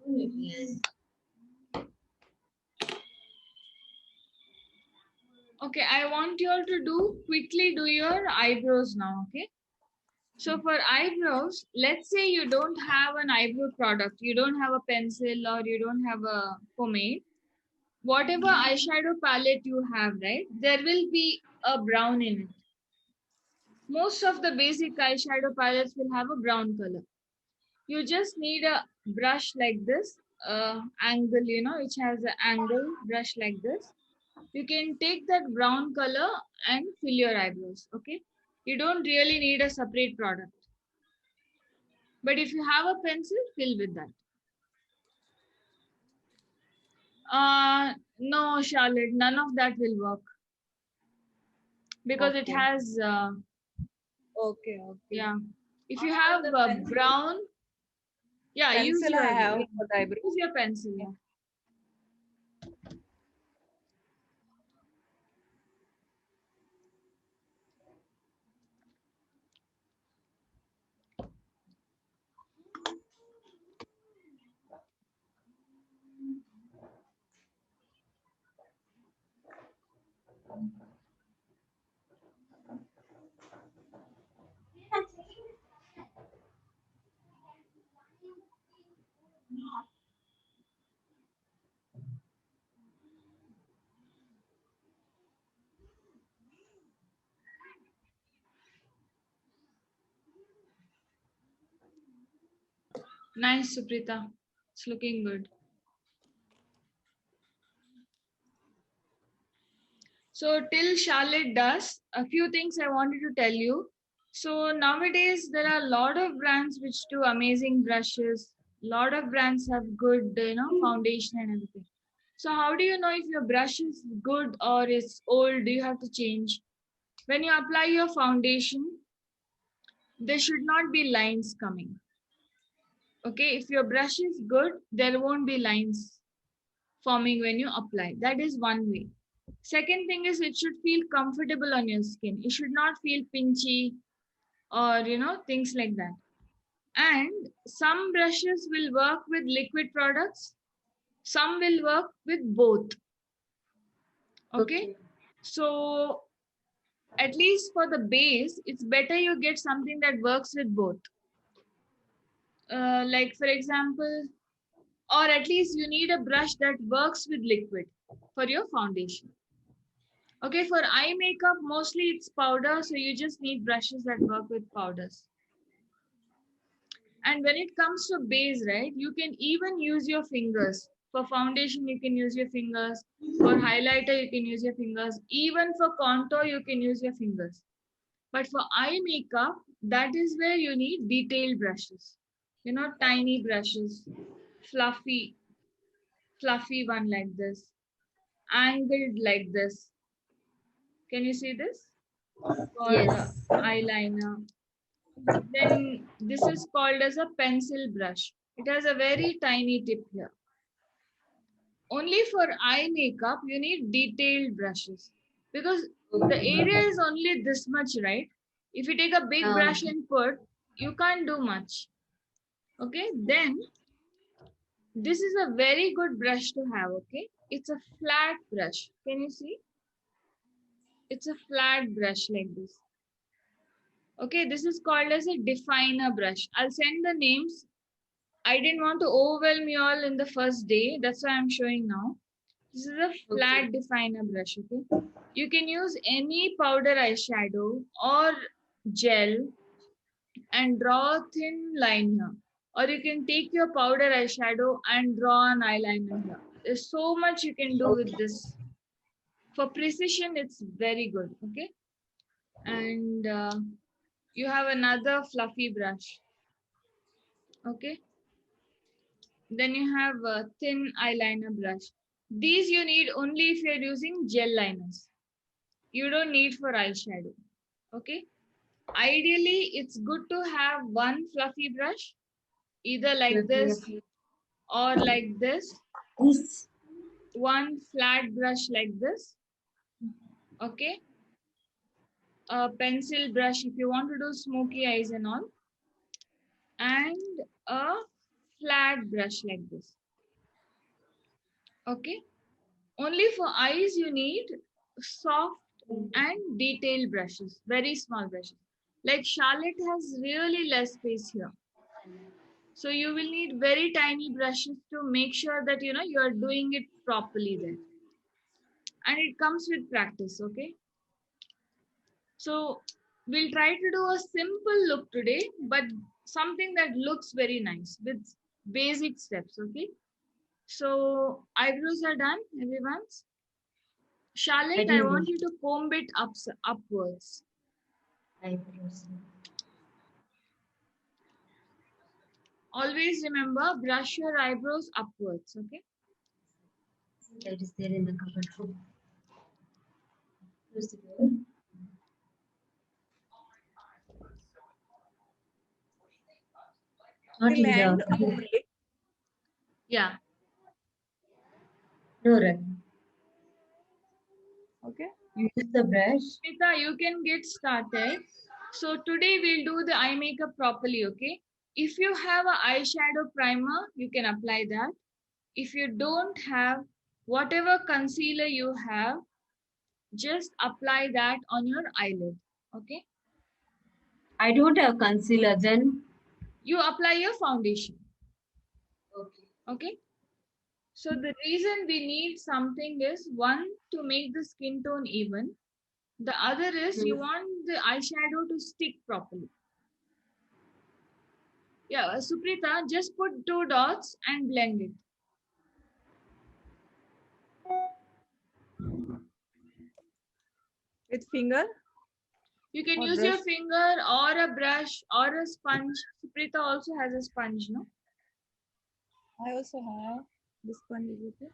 Yes. Okay, I want you all to quickly do your eyebrows now. Okay, so for eyebrows, let's say you don't have an eyebrow product, you don't have a pencil or you don't have a pomade. Whatever eyeshadow palette you have, right, there will be a brown in it. Most of the basic eyeshadow palettes will have a brown color. You just need a brush like this, angle, which has an angle brush like this. You can take that brown color and fill your eyebrows. Okay, you don't really need a separate product, but if you have a pencil, fill with that. No, Charlotte, none of that will work because it Okay. has Okay. Okay. yeah. If you After have the pencil. brown, yeah, use Pencil I have your for the eyebrow. use your pencil. Yeah. Nice, Suprita. It's looking good. So till Charlotte does, a few things I wanted to tell you. So nowadays there are a lot of brands which do amazing brushes. A lot of brands have good, foundation and everything. So how do you know if your brush is good or is old? Do you have to change? When you apply your foundation, there should not be lines coming. Okay, if your brush is good, there won't be lines forming when you apply. That is one way. Second thing is it should feel comfortable on your skin. It should not feel pinchy or things like that. And some brushes will work with liquid products, some will work with both. Okay? So at least for the base, it's better you get something that works with both. Like for example, or at least you need a brush that works with liquid for your foundation. Okay, for eye makeup, mostly it's powder, so you just need brushes that work with powders. And when it comes to base, right, you can even use your fingers. For foundation, you can use your fingers. For highlighter, you can use your fingers. Even for contour, you can use your fingers. But for eye makeup, that is where you need detailed brushes. Tiny brushes, fluffy, fluffy one like this, angled like this. Can you see this? For Yes. eyeliner. Then this is called as a pencil brush. It has a very tiny tip here. Only for eye makeup, you need detailed brushes because the area is only this much, right? If you take a big brush and put, you can't do much. Okay, then this is a very good brush to have. Okay, it's a flat brush. Can you see? It's a flat brush like this. Okay, this is called as a definer brush. I'll send the names. I didn't want to overwhelm you all in the first day. That's why I'm showing now. This is a flat definer brush, okay? You can use any powder eyeshadow or gel and draw a thin line here. Or you can take your powder eyeshadow and draw an eyeliner here. There's so much you can do with this. For precision, it's very good, okay? And you have another fluffy brush, okay? Then you have a thin eyeliner brush. These you need only if you're using gel liners. You don't need for eyeshadow. Okay. Ideally, it's good to have one fluffy brush, either like this or like this, This. one flat brush like this, okay? A pencil brush if you want to do smoky eyes and all, and a flat brush like this, okay? Only for eyes you need soft and detailed brushes, very small brushes. Like Charlotte has really less space here. So you will need very tiny brushes to make sure that you are doing it properly there. And it comes with practice, okay? So we'll try to do a simple look today, but something that looks very nice with basic steps, okay? So eyebrows are done, everyone's. Charlotte, I want you to comb it upwards. Eyebrows. Always remember, brush your eyebrows upwards, okay? That is there in the cupboard room. Not Till in end the only. Yeah. no, right. Okay. You use the brush. Smita, you can get started. So today we'll do the eye makeup properly, okay? If you have an eyeshadow primer, you can apply that. If you don't have, whatever concealer you have, just apply that on your eyelid, okay? I don't have concealer then. You apply your foundation, Okay. okay? So the reason we need something is, one, to make the skin tone even. The other is you want the eyeshadow to stick properly. Yeah, Suprita, just put 2 dots and blend it. With finger. You can Or use your brush. finger or a brush or a sponge. Suprita also has a sponge, no? I also have this one. Is okay.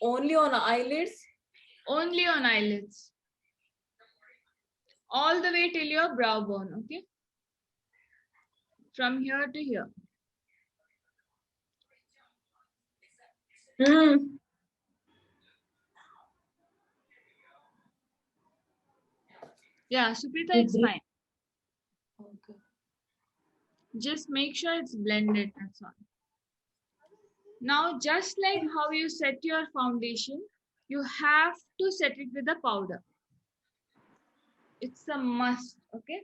Only on eyelids. Only on eyelids. All the way till your brow bone, okay? From here to here. Yeah, Suprita, it's fine. Okay. Just make sure it's blended, that's all. Now, just like how you set your foundation, you have to set it with a powder. It's a must, okay?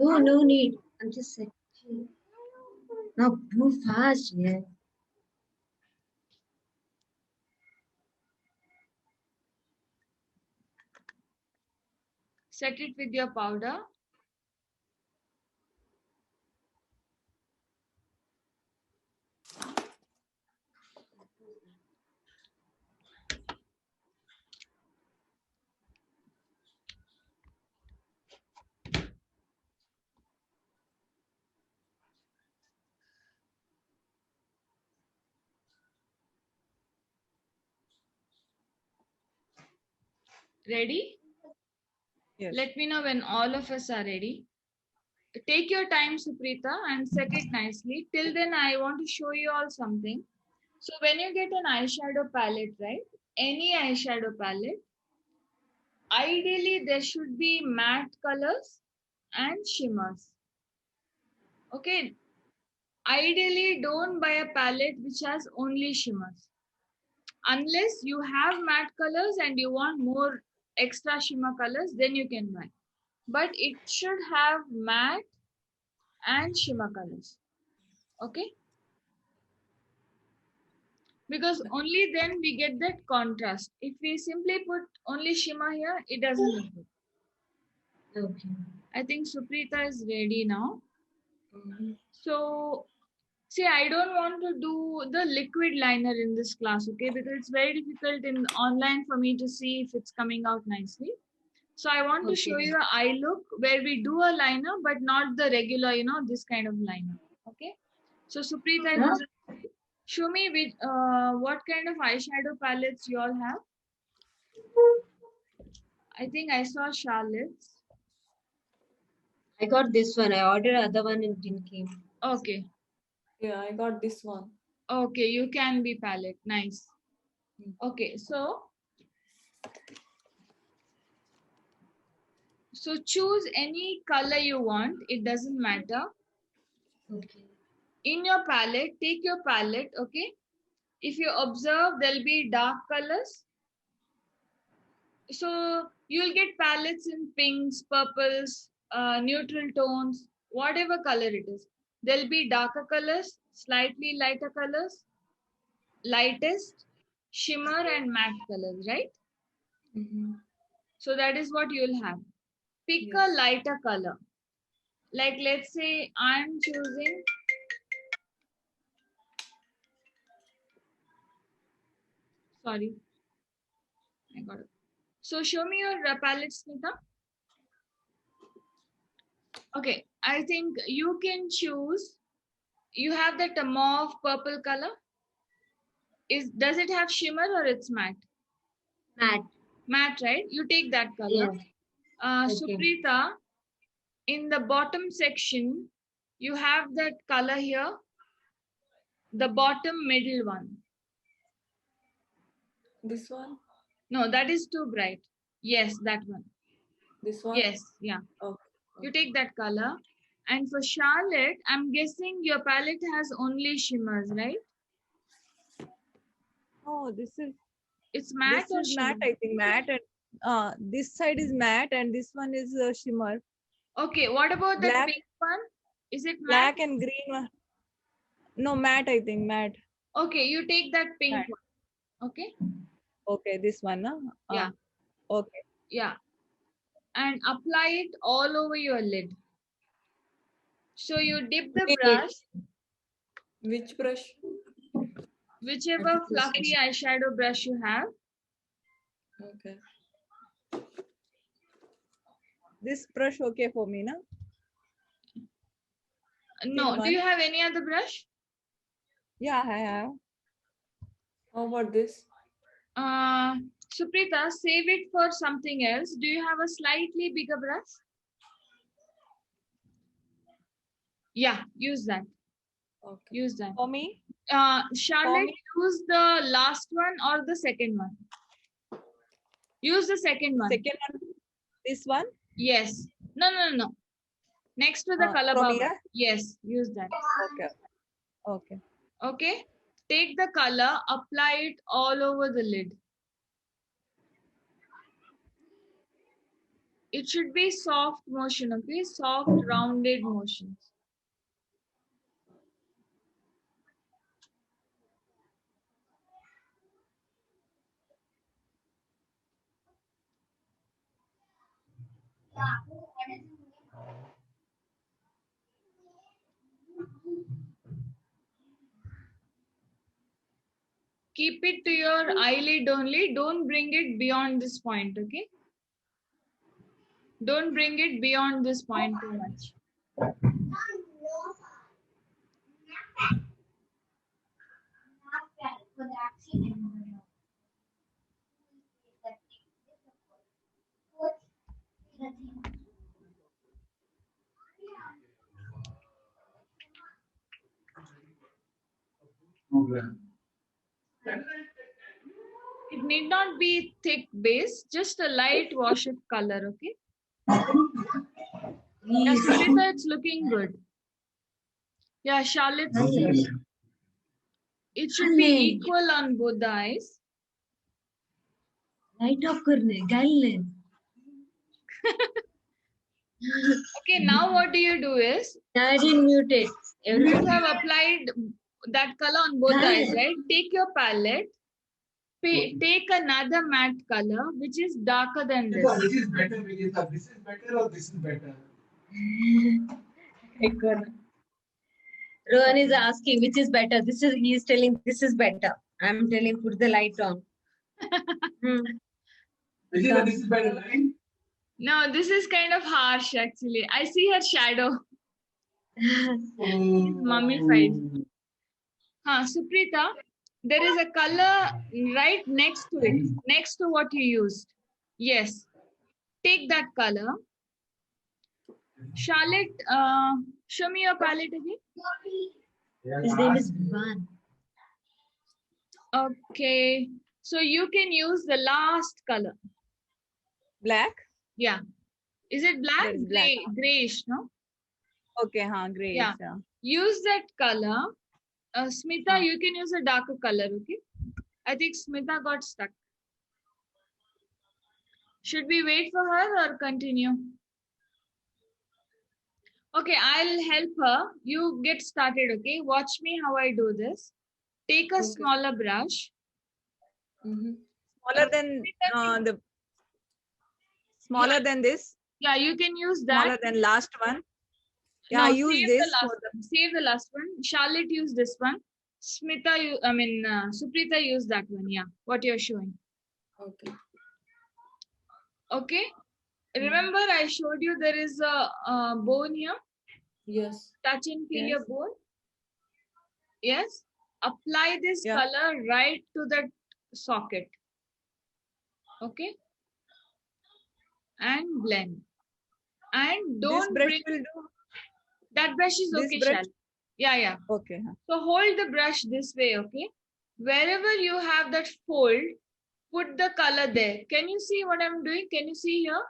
Oh, no need. I'm just setting. Now, move fast, yeah. Set it with your powder. Ready? Yes. Let me know when all of us are ready. Take your time, Suprita, and set it nicely. Till then, I want to show you all something. So when you get an eyeshadow palette, right? Any eyeshadow palette, ideally there should be matte colors and shimmers. Okay. Ideally, don't buy a palette which has only shimmers. Unless you have matte colors and you want more extra shimmer colors, then you can buy. But it should have matte and shimmer colors. Okay? Because only then we get that contrast. If we simply put only shimmer here, it doesn't look good. Okay. I think Suprita is ready now. So, see, I don't want to do the liquid liner in this class, okay? Because it's very difficult in online for me to see if it's coming out nicely. So I want to show Okay. you an eye look where we do a liner, but not the regular, this kind of liner. Okay. So Suprita, Huh? Show me which, what kind of eyeshadow palettes you all have. I think I saw Charlotte's. I got this one. I ordered other one and it didn't came. Okay. Yeah, I got this one. Okay, you can be palette. Nice. Okay, so choose any color you want. It doesn't matter. Okay. In your palette, take your palette. Okay. If you observe, there'll be dark colors. So you'll get palettes in pinks, purples, neutral tones, whatever color it is. There'll be darker colors, slightly lighter colors, lightest, shimmer and matte colors, right? So that is what you'll have. Pick a lighter color. Like let's say I'm choosing sorry. I got it. So show me your palette, Smita. Okay, I think you can choose. You have that mauve purple color. Does it have shimmer or it's matte? Matte. Matte, right? You take that color. Yeah. Okay. Suprita, in the bottom section, you have that color here. The bottom middle one. This one? No, that is too bright. Yes, that one. This one? Yes, yeah. Okay. You take that color. And for Charlotte, I'm guessing your palette has only shimmers, right? Oh, It's matte this or is shimmer? matte, I think matte, and this side is matte and this one is shimmer. Okay, what about the Black. pink one? Is it matte? Black and green one. No, matte, I think matte. Okay, you take that pink Matte. one. Okay. Okay, this one, no? Yeah. Okay. Yeah. And apply it all over your lid. So you dip the brush, Which brush? whichever fluffy eyeshadow brush you have. Okay. This brush okay for me, no? No, Thin do you one. have any other brush? Yeah, I have. How about this? Suprita, save it for something else. Do you have a slightly bigger brush? Yeah, use that. Okay. Use that. For me? Charlotte, me? use the last one or the second one? Use the second one. Second one, this one? Yes. No. Next to the color from bar. here? Yes, use that. Okay. Okay. Okay. Take the color, apply it all over the lid. It should be soft motion, okay? Soft, rounded motions. Keep it to your eyelid only. Don't bring it beyond this point, okay? Don't bring it beyond this point too much. It need not be thick base, just a light wash of color, okay? Yeah, Suprita, it's looking good. Yeah, Charlotte, it should be equal on both the eyes. Light off करने गाल Okay, now what do you do is, I didn't mute it. you have applied that color on both the eyes, right? Take your palette, take another matte color, which is darker than this. This is better, Vinitha. This is better or this is better? Rohan is asking which is better. He is telling this is better. I'm telling put the light on. Vinitha, this is better, right? No, this is kind of harsh actually. I see her shadow. Mummified. Suprita, there is a color right next to it, next to what you used. Yes. Take that color. Charlotte, show me your palette again. His name is Vivan. Okay. So you can use the last color. Black. Yeah. Is it black? That is black, Gray, grayish, no? Okay, great. Yeah. Use that color. Smita, you can use a darker color, okay? I think Smita got stuck. Should we wait for her or continue? Okay, I'll help her. You get started, okay? Watch me how I do this. Take a Okay. smaller brush. Smaller than the smaller than this. Yeah, you can use that. Smaller than last one. Yeah, No, I use save this the last for the one. Save the last one. Charlotte use this one. Smita, Suprita use that one. Yeah, what you're showing. Okay. Okay. Remember, I showed you there is a bone here. Yes. Touch and feel Yes. your bone. Yes. Apply this Yeah. color right to the socket. Okay. And blend. And this don't brush bring will do. that brush is This okay, brush? Shal. Yeah, yeah. Okay. So hold the brush this way, okay? Wherever you have that fold, put the color there. Can you see what I'm doing? Can you see here?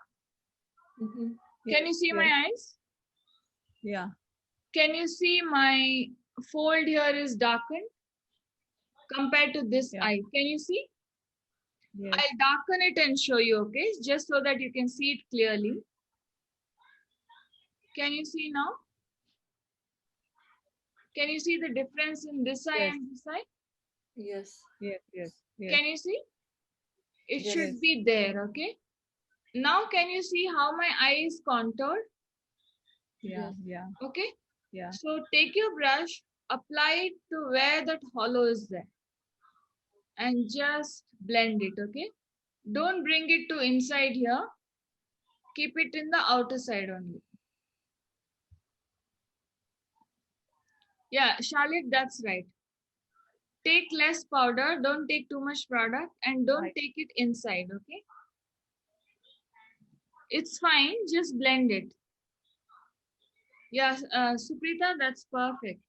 Can you see my eyes? Yeah. Can you see my fold here is darkened compared to this Yeah. eye? Can you see? Yes. I'll darken it and show you, okay? Just so that you can see it clearly. Can you see now? Can you see the difference in this eye Yes. and this eye? Yes. Yes. Yes. Yes. Can you see? It Yes. should be there, okay? Now can you see how my eye is contoured? Yeah. Yes. Yeah. Okay? Yeah. So take your brush, apply it to where that hollow is there. And just blend it, okay? Don't bring it to inside here. Keep it in the outer side only. Yeah, Charlotte, that's right. Take less powder, don't take too much product, and don't Right. take it inside, okay? It's fine, just blend it. Yeah, Suprita, that's perfect.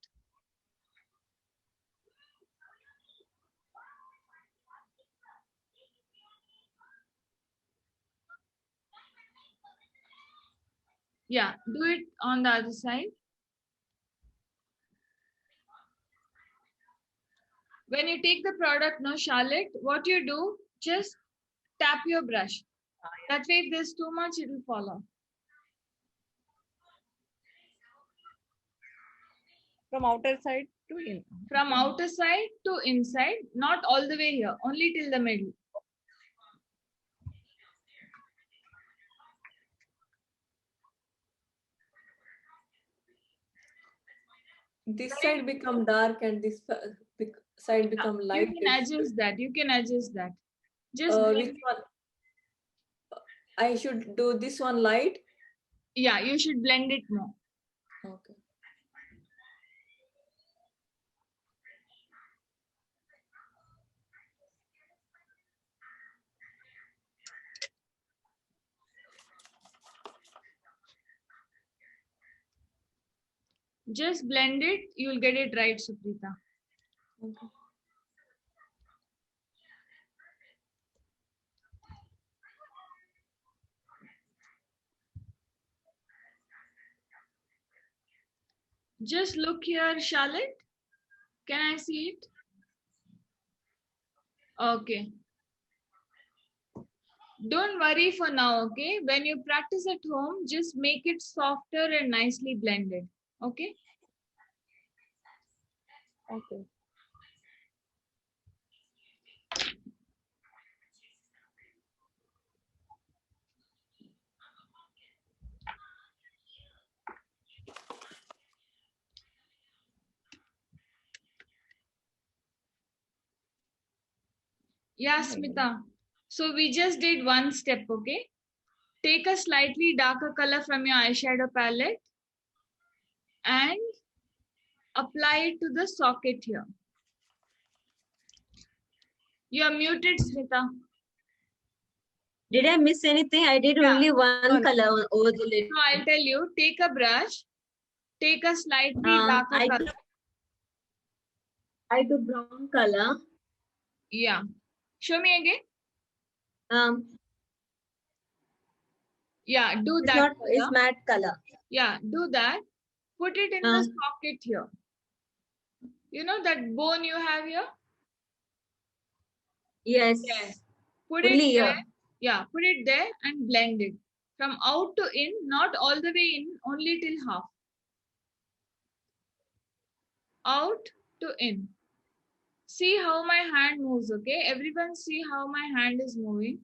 Yeah, do it on the other side. When you take the product, no, Charlotte, what you do, just tap your brush. That way, if there's too much, it will fall off. From outer side to in. From outer side to inside, not all the way here, only till the middle. This side become dark and this side become You light. can adjust that. You can adjust that. Just Which blend- one? I should do this one light. yeah, you should blend it more. Okay. Just blend it. You'll get it right, Suprita. Okay. Just look here, Charlotte. Can I see it? Okay. Don't worry for now, okay? When you practice at home, just make it softer and nicely blended, okay? Okay. Yeah, Smita. So we just did one step, okay? Take a slightly darker color from your eyeshadow palette and apply it to the socket here. You are muted, Smita. Did I miss anything? I did Yeah. only one No, no. color over the lid. So I'll tell you, take a brush, take a slightly darker I color. I do brown color. Yeah. Show me again. Yeah, do It's that not. color. It's matte color. Yeah, do that. Put it in the socket here. You know that bone you have here? Yes. Yes. Put Only it here. there. Yeah, put it there and blend it. From out to in, not all the way in, only till half. Out to in. See how my hand moves, okay? Everyone see how my hand is moving.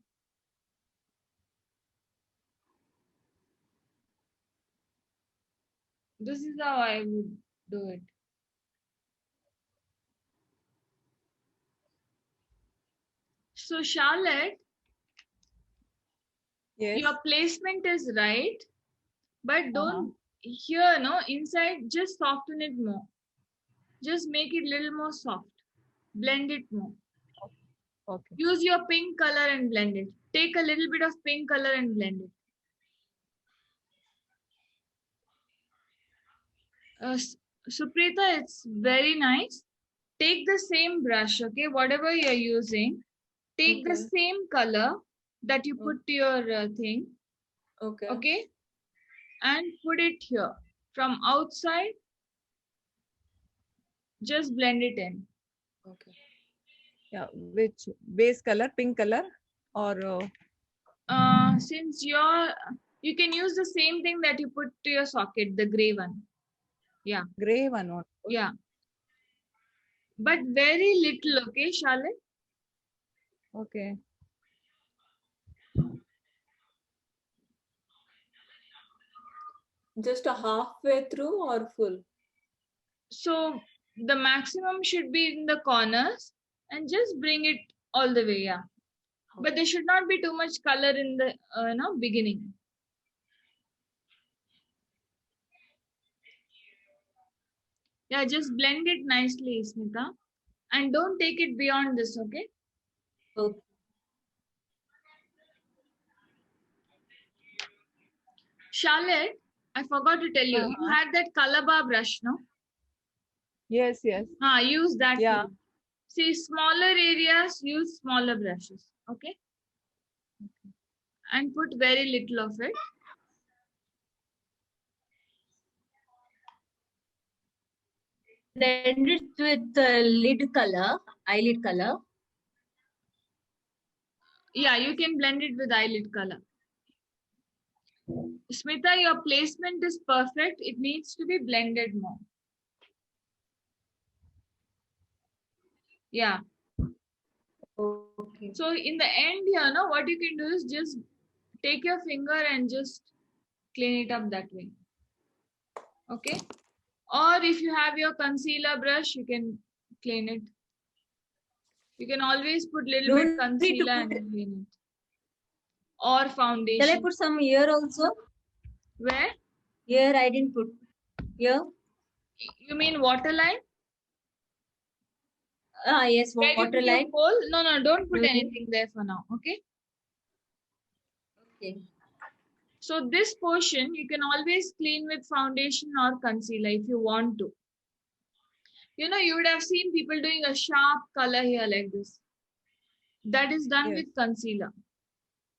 This is how I would do it. So Charlotte, Yes. your placement is right, but don't here, no, inside, just soften it more. Just make it little more soft. Blend it more. Okay. Use your pink color and blend it. Take a little bit of pink color and blend it. Suprita, it's very nice. Take the same brush, okay? Whatever you're using, take the Okay. same color that you put to your thing, Okay. okay? And put it here. From outside, just blend it in. Okay. Yeah. Which base color? Pink color or Since you can use the same thing that you put to your socket, the gray one. Yeah, gray one? Or yeah. But very little, okay, Charlotte? okay. Just a halfway through or full? So the maximum should be in the corners and just bring it all the way, yeah. But there should not be too much color in the beginning. Yeah, just blend it nicely, Smita. And don't take it beyond this, okay? Okay. Charlotte, I forgot to tell you, you had that color bar brush, no? Yes. Yes. Use that. Yeah. too. See, smaller areas, use smaller brushes, okay? And put very little of it. Blend it with the lid color, eyelid color. Yeah, you can blend it with eyelid color. Smita, your placement is perfect. It needs to be blended more. Yeah. Okay. So in the end here, no, what you can do is just take your finger and just clean it up that way. Okay. Or if you have your concealer brush, you can clean it. You can always put little bit Don't need to concealer put- and clean it. Or foundation. Shall I put some here also? Where? Here I didn't put. Here? You mean waterline? Yes, Where you put your waterline. pole? No, don't put Mhm. anything there for now. Okay. Okay. So this portion you can always clean with foundation or concealer if you want to. You know, you would have seen people doing a sharp color here like this. That is done Yes. with concealer.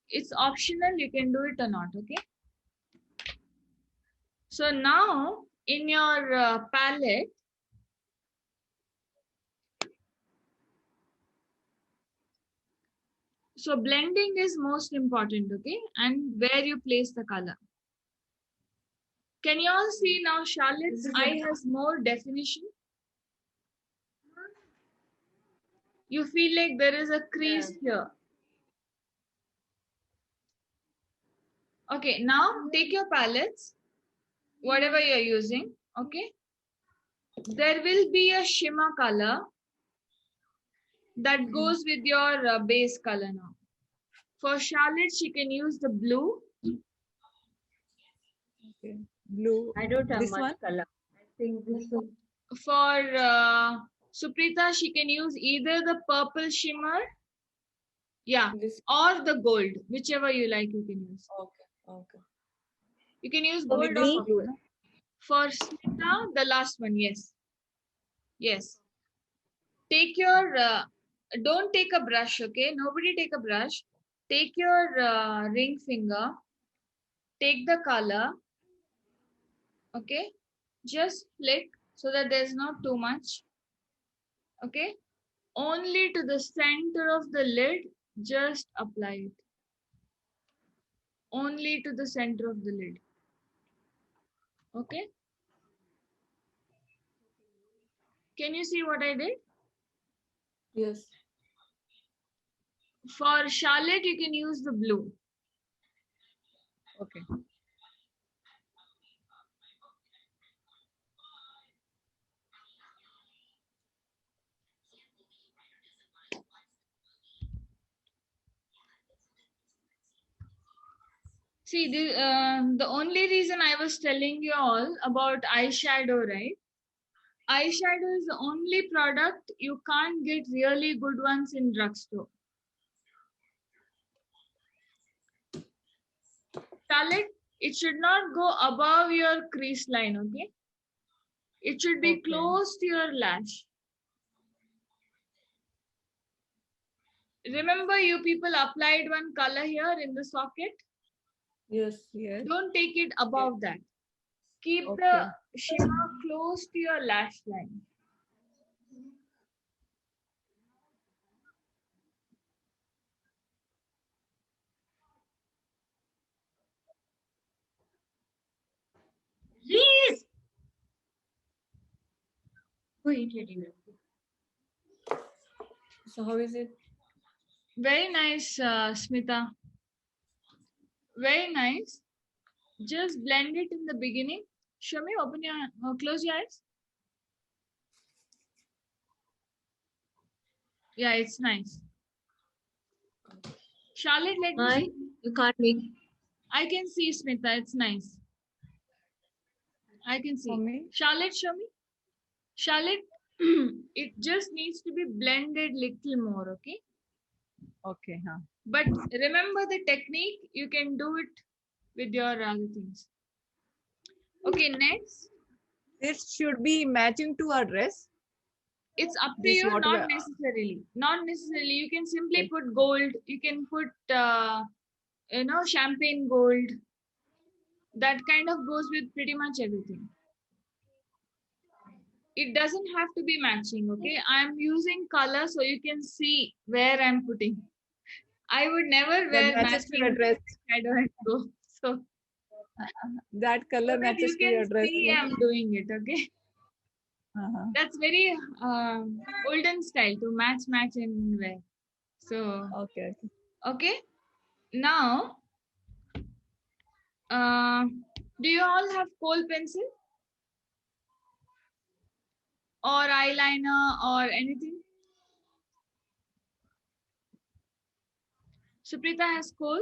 It's optional, you can do it or not, okay? So now in your palette, so blending is most important, okay? And where you place the color. Can you all see now Charlotte's eye has more definition? You feel like there is a crease here. Okay, now take your palettes, whatever you're using, okay? There will be a shimmer color that goes with your base color now. For Charlotte, she can use the blue. Okay. Blue. I don't have This much one? color. I think this one. For Suprita, she can use either the purple shimmer, yeah, This. or the gold, whichever you like, you can use. Okay. Okay. You can use For gold or me, purple. For Smita, the last one, yes. Yes. Take your, don't take a brush, okay? Nobody take a brush. Take your ring finger, take the color, okay? Just flick so that there's not too much, okay? Only to the center of the lid, just apply it. Only to the center of the lid, okay? Can you see what I did? Yes. For Charlotte, you can use the blue. Okay. See, the only reason I was telling you all about eyeshadow, right? Eyeshadow is the only product you can't get really good ones in drugstore. Palette, it should not go above your crease line, okay? It should be Okay. close to your lash. Remember, you people applied one color here in the socket? Yes. Yes. Don't take it above that. Keep Okay. the shimmer close to your lash line. please. Go eat your dinner. So how is it? Very nice, Smita. Very nice. Just blend it in the beginning. Show me, open your, close your eyes. Yeah, it's nice. Charlotte, let me Why? see. You can't make. I can see, Smita. It's nice. I can For see. me? Charlotte, show me. Charlotte, it just needs to be blended little more, okay? Okay. Huh. But remember the technique, you can do it with your other things. Okay, next. This should be matching to our dress. It's up to This you, what not we- necessarily. Not necessarily. You can simply Okay. put gold. You can put, champagne gold. That kind of goes with pretty much everything. It doesn't have to be matching, okay? I'm using color so you can see where I'm putting. I would never That wear matches to the matching dress. shadow and go. So That color that matches you to your can dress. see I'm doing it, okay? That's very olden style to match and wear. So, Okay. Okay. okay. Now, do you all have kohl pencil? Or eyeliner or anything? Suprita has kohl?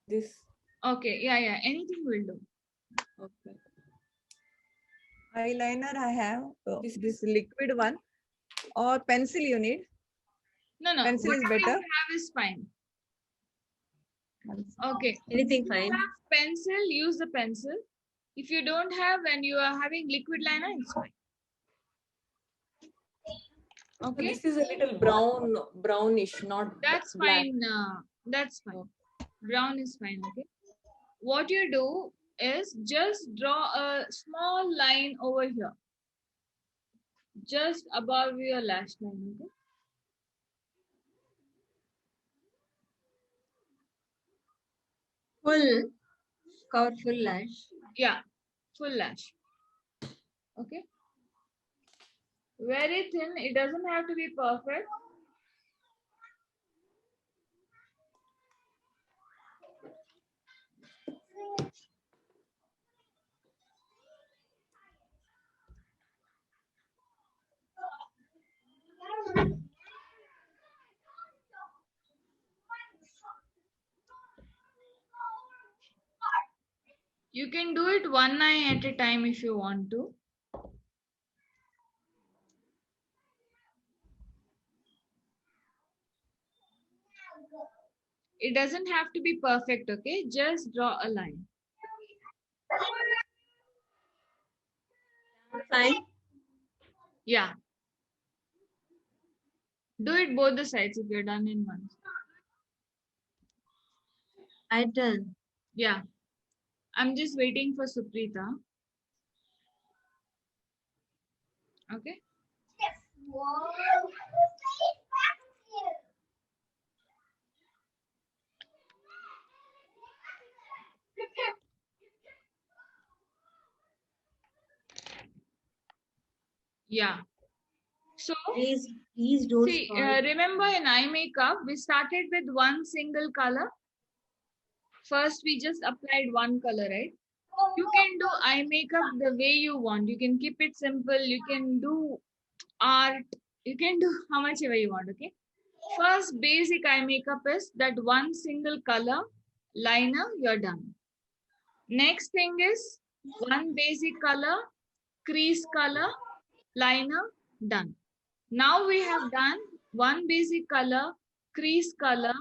This. Okay, yeah. Anything will do. Okay. Eyeliner I have. This This liquid one. Or pencil you need. No. Pencil is Whatever you better. have is fine. Okay. Anything If fine. you have pencil, use the pencil. If you don't have and you are having liquid liner, it's fine. Okay, This is a little brownish, not that's black. fine. That's fine. Brown is fine. Okay. What you do is just draw a small line over here, just above your lash line. Okay. Full. Cover full lash. Yeah, full lash. Okay. Very thin. It doesn't have to be perfect. You can do it one eye at a time if you want to. It doesn't have to be perfect, okay? Just draw a line. Fine. Yeah. Do it both the sides if you're done in one. I done. Yeah. I'm just waiting for Suprita. Okay. Yeah. So, Please don't see, spoil. remember in eye makeup, we started with one single color. First, we just applied one color, right? You can do eye makeup the way you want. You can keep it simple. You can do art. You can do how much ever you want, okay? First basic eye makeup is that one single color liner, you're done. Next thing is one basic color, crease color, liner, done. Now we have done one basic color, crease color,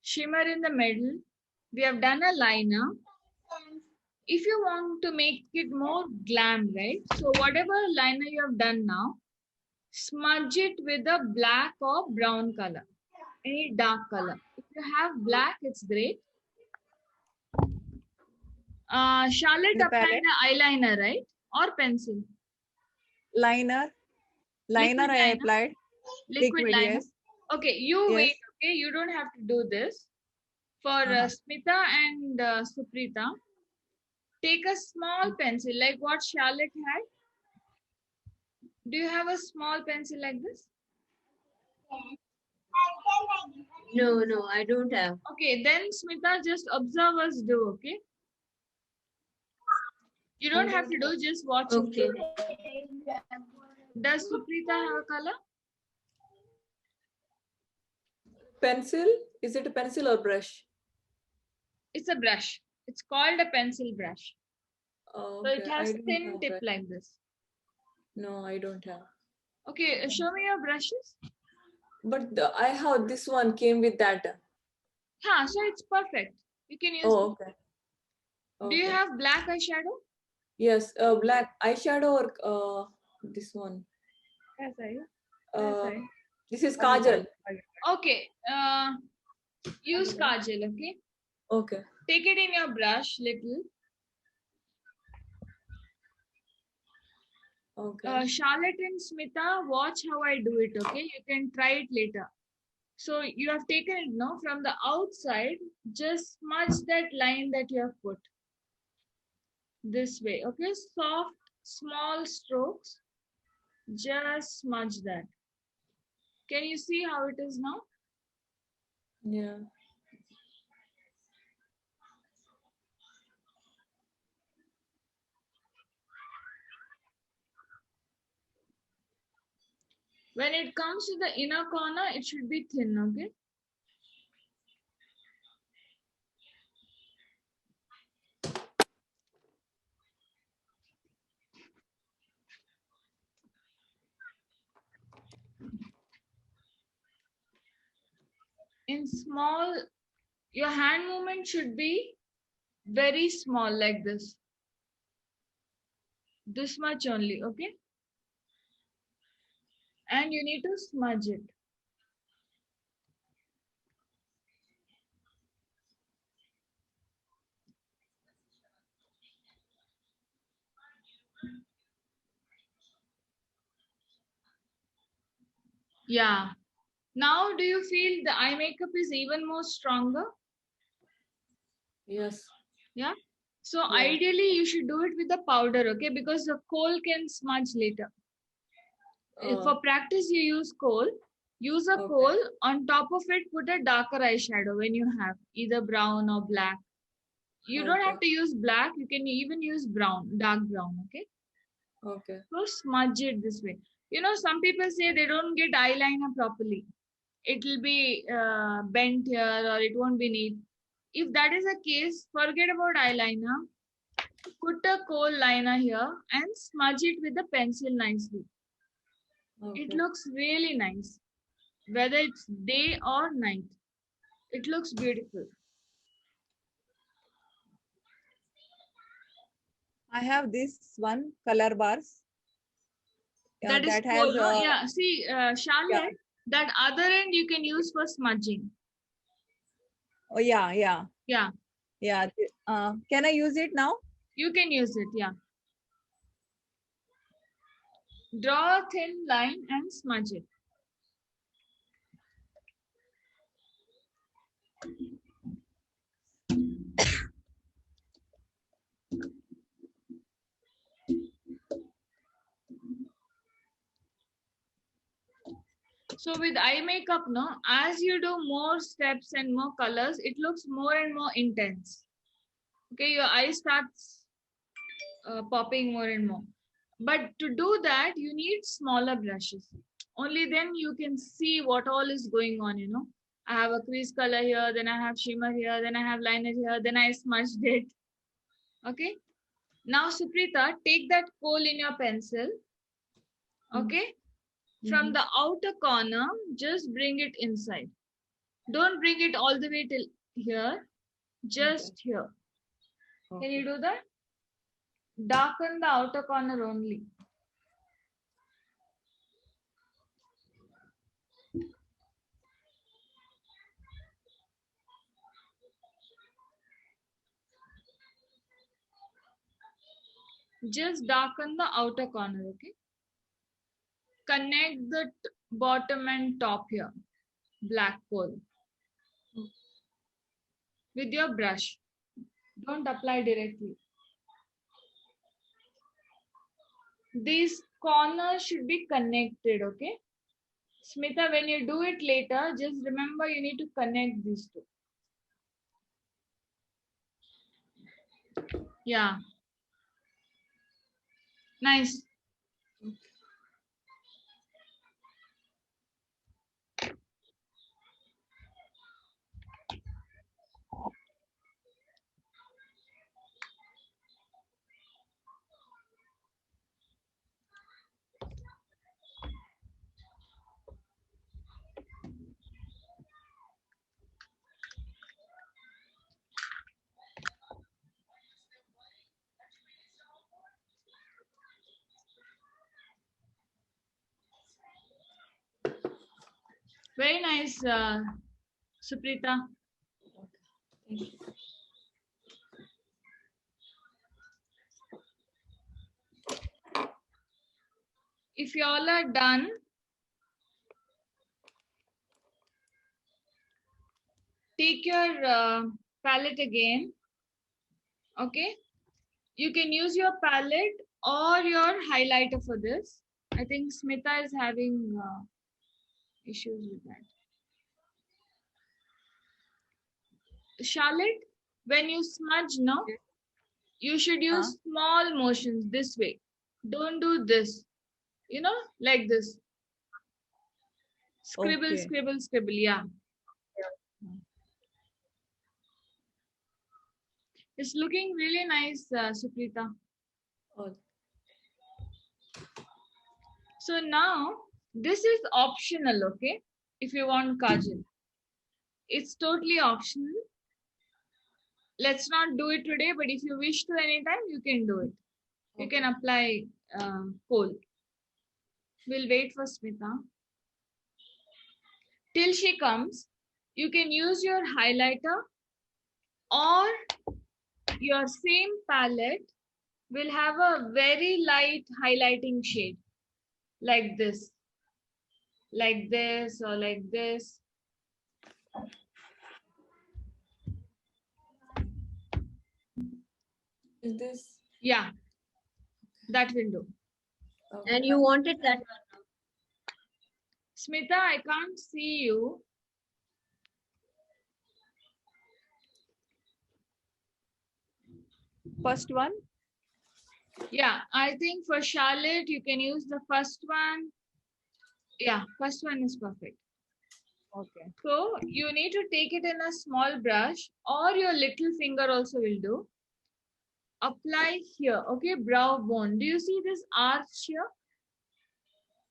shimmer in the middle. We have done a liner. If you want to make it more glam, right? So whatever liner you have done now, smudge it with a black or brown color, any dark color. If you have black, it's great. Charlotte The applied palette, the eyeliner, right? Or pencil? liner, Liquid I liner. applied. Liquid Liquid, liner. yes. Okay, you Yes. wait, okay? You don't have to do this. For Smita and Suprita, take a small pencil like what Charlotte had. Do you have a small pencil like this? No, I don't have. Okay, then Smita, just observe us do, okay? You don't have to do, just watch it. Okay. Does Suprita have a color? Pencil? Is it a pencil or brush? It's a brush. It's called a pencil brush. Oh, So it okay. has I don't thin have tip brush. like this. No, I don't have. Okay, show me your brushes. But I have this one came with that. Huh, so it's perfect. You can use Oh, it. okay. Do you Okay. have black eyeshadow? Yes, black eyeshadow or this one. Yes, I. This is kajal. Okay, use kajal, okay? Okay. Take it in your brush little. Okay. Charlotte and Smita, watch how I do it, okay? You can try it later. So you have taken it, no? From the outside, just smudge that line that you have put. This way, okay? Soft, small strokes. Just smudge that. Can you see how it is now? Yeah. When it comes to the inner corner, it should be thin, okay? In small, your hand movement should be very small like this. This much only, okay? And you need to smudge it. Yeah. Now, do you feel the eye makeup is even more stronger? Yes. Yeah. So Yeah. ideally, you should do it with the powder, okay? Because the kohl can smudge later. For practice, you use kohl. Use a Okay. kohl. On top of it, put a darker eyeshadow when you have either brown or black. You don't have to use black. You can even use brown, dark brown, okay? Okay. So smudge it this way. You know, some people say they don't get eyeliner properly. It will be bent here or it won't be neat. If that is the case, forget about eyeliner. Put a kohl liner here and smudge it with the pencil nicely. Okay. It looks really nice, whether it's day or night. It looks beautiful. I have this one color bars. That is that cool, has no? Yeah, see, Charlotte, yeah. that other end you can use for smudging. Oh yeah, yeah, Yeah, yeah. Can I use it now? you can use it, yeah. Draw a thin line and smudge it. So with eye makeup, no, as you do more steps and more colors, it looks more and more intense. Okay, your eye starts popping more and more. But to do that, you need smaller brushes. Only then you can see what all is going on, you know. I have a crease color here, then I have shimmer here, then I have liner here, then I smudged it. Okay. Now, Suprita, take that coal in your pencil. Okay. From the outer corner, just bring it inside. Don't bring it all the way till here, just here. Can you do that? Darken the outer corner only. Just darken the outer corner, okay? Connect the bottom and top here, black coal, with your brush. Don't apply directly. These corners should be connected, okay? Smita, when you do it later, just remember you need to connect these two. Yeah. Nice. Very nice, Suprita. Thank you. If you all are done, take your palette again. Okay. You can use your palette or your highlighter for this. I think Smita is having issues with that. Charlotte, when you smudge, no, you should use small motions this way. Don't do this, you know, like this. Scribble, Okay. scribble, scribble. Yeah. It's looking really nice, Suprita. Oh, So now this is optional, okay? If you want kajal, it's totally optional. Let's not do it today, but if you wish to anytime, you can do it. You can apply kohl. We'll wait for Smita. Till she comes, you can use your highlighter or your same palette will have a very light highlighting shade like this, or like this. is this? Yeah, that will do. Okay. And you wanted that one. Smita, I can't see you. First one. Yeah, I think for Charlotte, you can use the first one. Yeah, first one is perfect. Okay. So you need to take it in a small brush or your little finger also will do. Apply here, okay, brow bone. Do you see this arch here?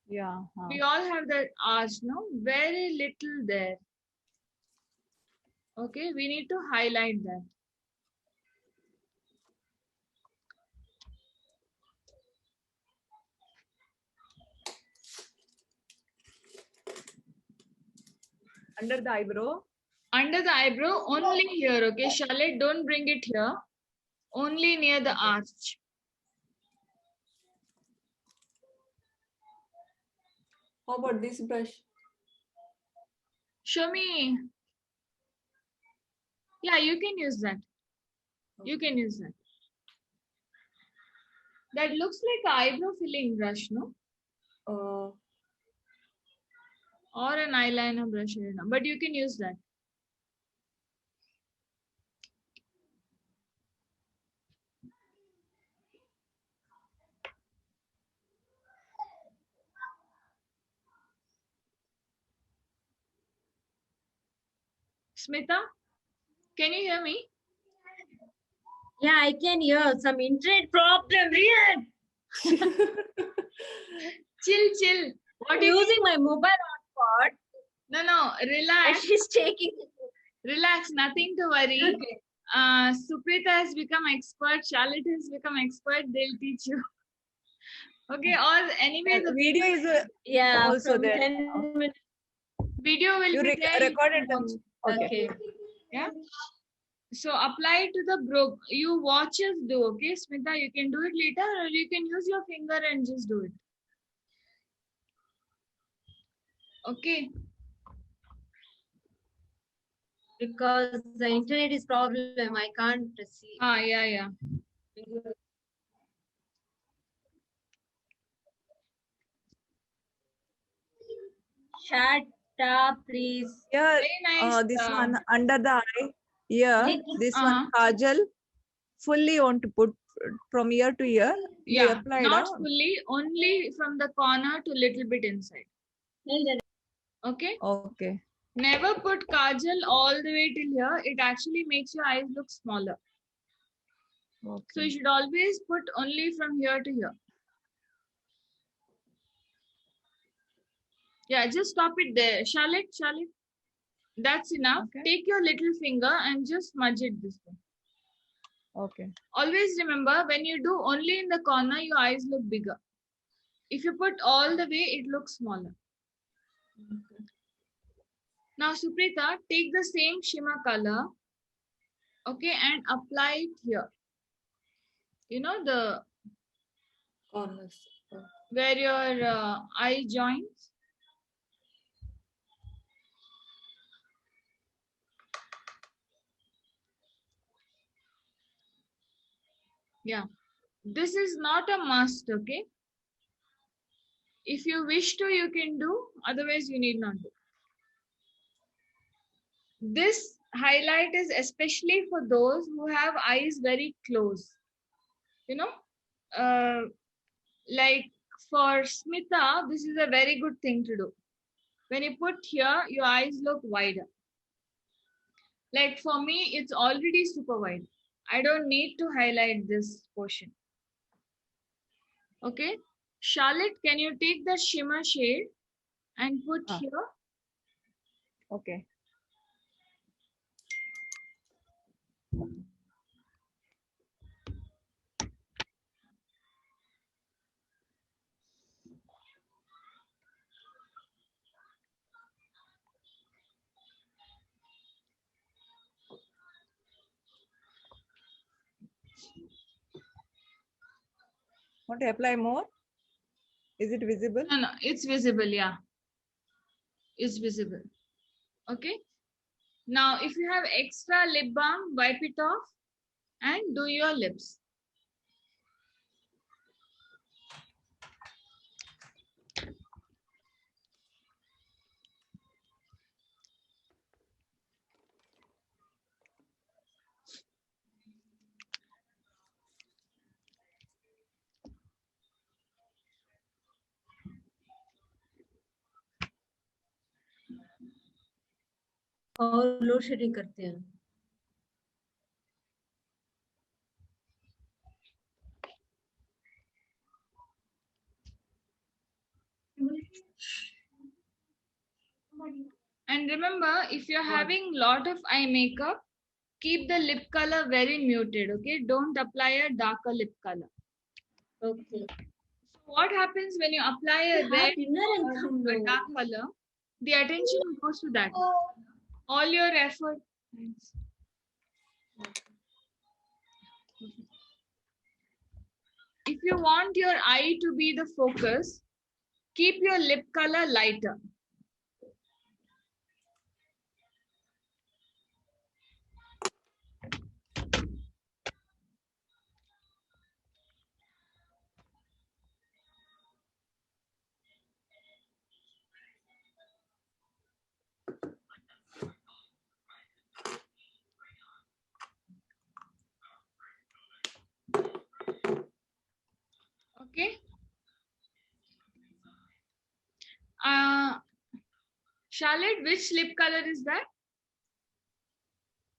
Yeah. We all have that arch, no? Very little there. Okay, we need to highlight that. Under the eyebrow. Under the eyebrow, only here, okay? Charlotte, don't bring it here. Only near the arch. How about this brush? Show me. Yeah, you can use that. You can use that. That looks like an eyebrow filling brush, no? Uh, Or an eyeliner brush, I don't know. But you can use that. Smita, can you hear me? Yeah, I can hear some internet problem. Weird. Chill. What I'm do you using my mobile hotspot No, and relax. she's taking. Relax, nothing to worry. Okay. Suprita has become expert. Charlotte has become expert. They'll teach you. Okay, or anyway, the Video is Yeah, also from there. 10 minutes. video will You be there. You recorded can them. watch. Okay. Okay. Yeah. So apply to the group. You watchers do, okay? Smita, you can do it later or you can use your finger and just do it. Okay. Because the internet is problem. I can't see. Yeah. Shut up, please. Here, Very nice. this one under the eye. Here, this one kajal. Fully want to put from ear to ear. You Yeah, applied. not fully, only from the corner to little bit inside. Okay. Okay. Never put kajal all the way till here. It actually makes your eyes look smaller. So you Okay. should always put only from here to here. Yeah, just stop it there. Charlotte. That's enough. Okay. Take your little finger and just smudge it this way. Okay. Always remember, when you do only in the corner, your eyes look bigger. If you put all the way, it looks smaller. Now, Suprita, take the same shimmer color, okay, and apply it here. You know, the corners. where your eye joins. Yeah, this is not a must, okay? If you wish to, you can do, otherwise you need not do. This highlight is especially for those who have eyes very close. You know, like for Smita, this is a very good thing to do. When you put here, your eyes look wider. Like for me, it's already super wide. I don't need to highlight this portion. Okay. Charlotte, can you take the shimmer shade and put here? Okay. Want to apply more? Is it visible? No, it's visible. Yeah. It's visible. Okay. Now, if you have extra lip balm, wipe it off and do your lips. और load shedding करते हैं And remember, if you're having lot of eye makeup, keep the lip color very muted, okay? Don't apply a darker lip color. Okay. So what happens when you apply a Have red dinner and or come a now. dark color? The attention goes to that. All your effort. If you want your eye to be the focus, keep your lip color lighter. Okay. Charlotte, which lip color is that?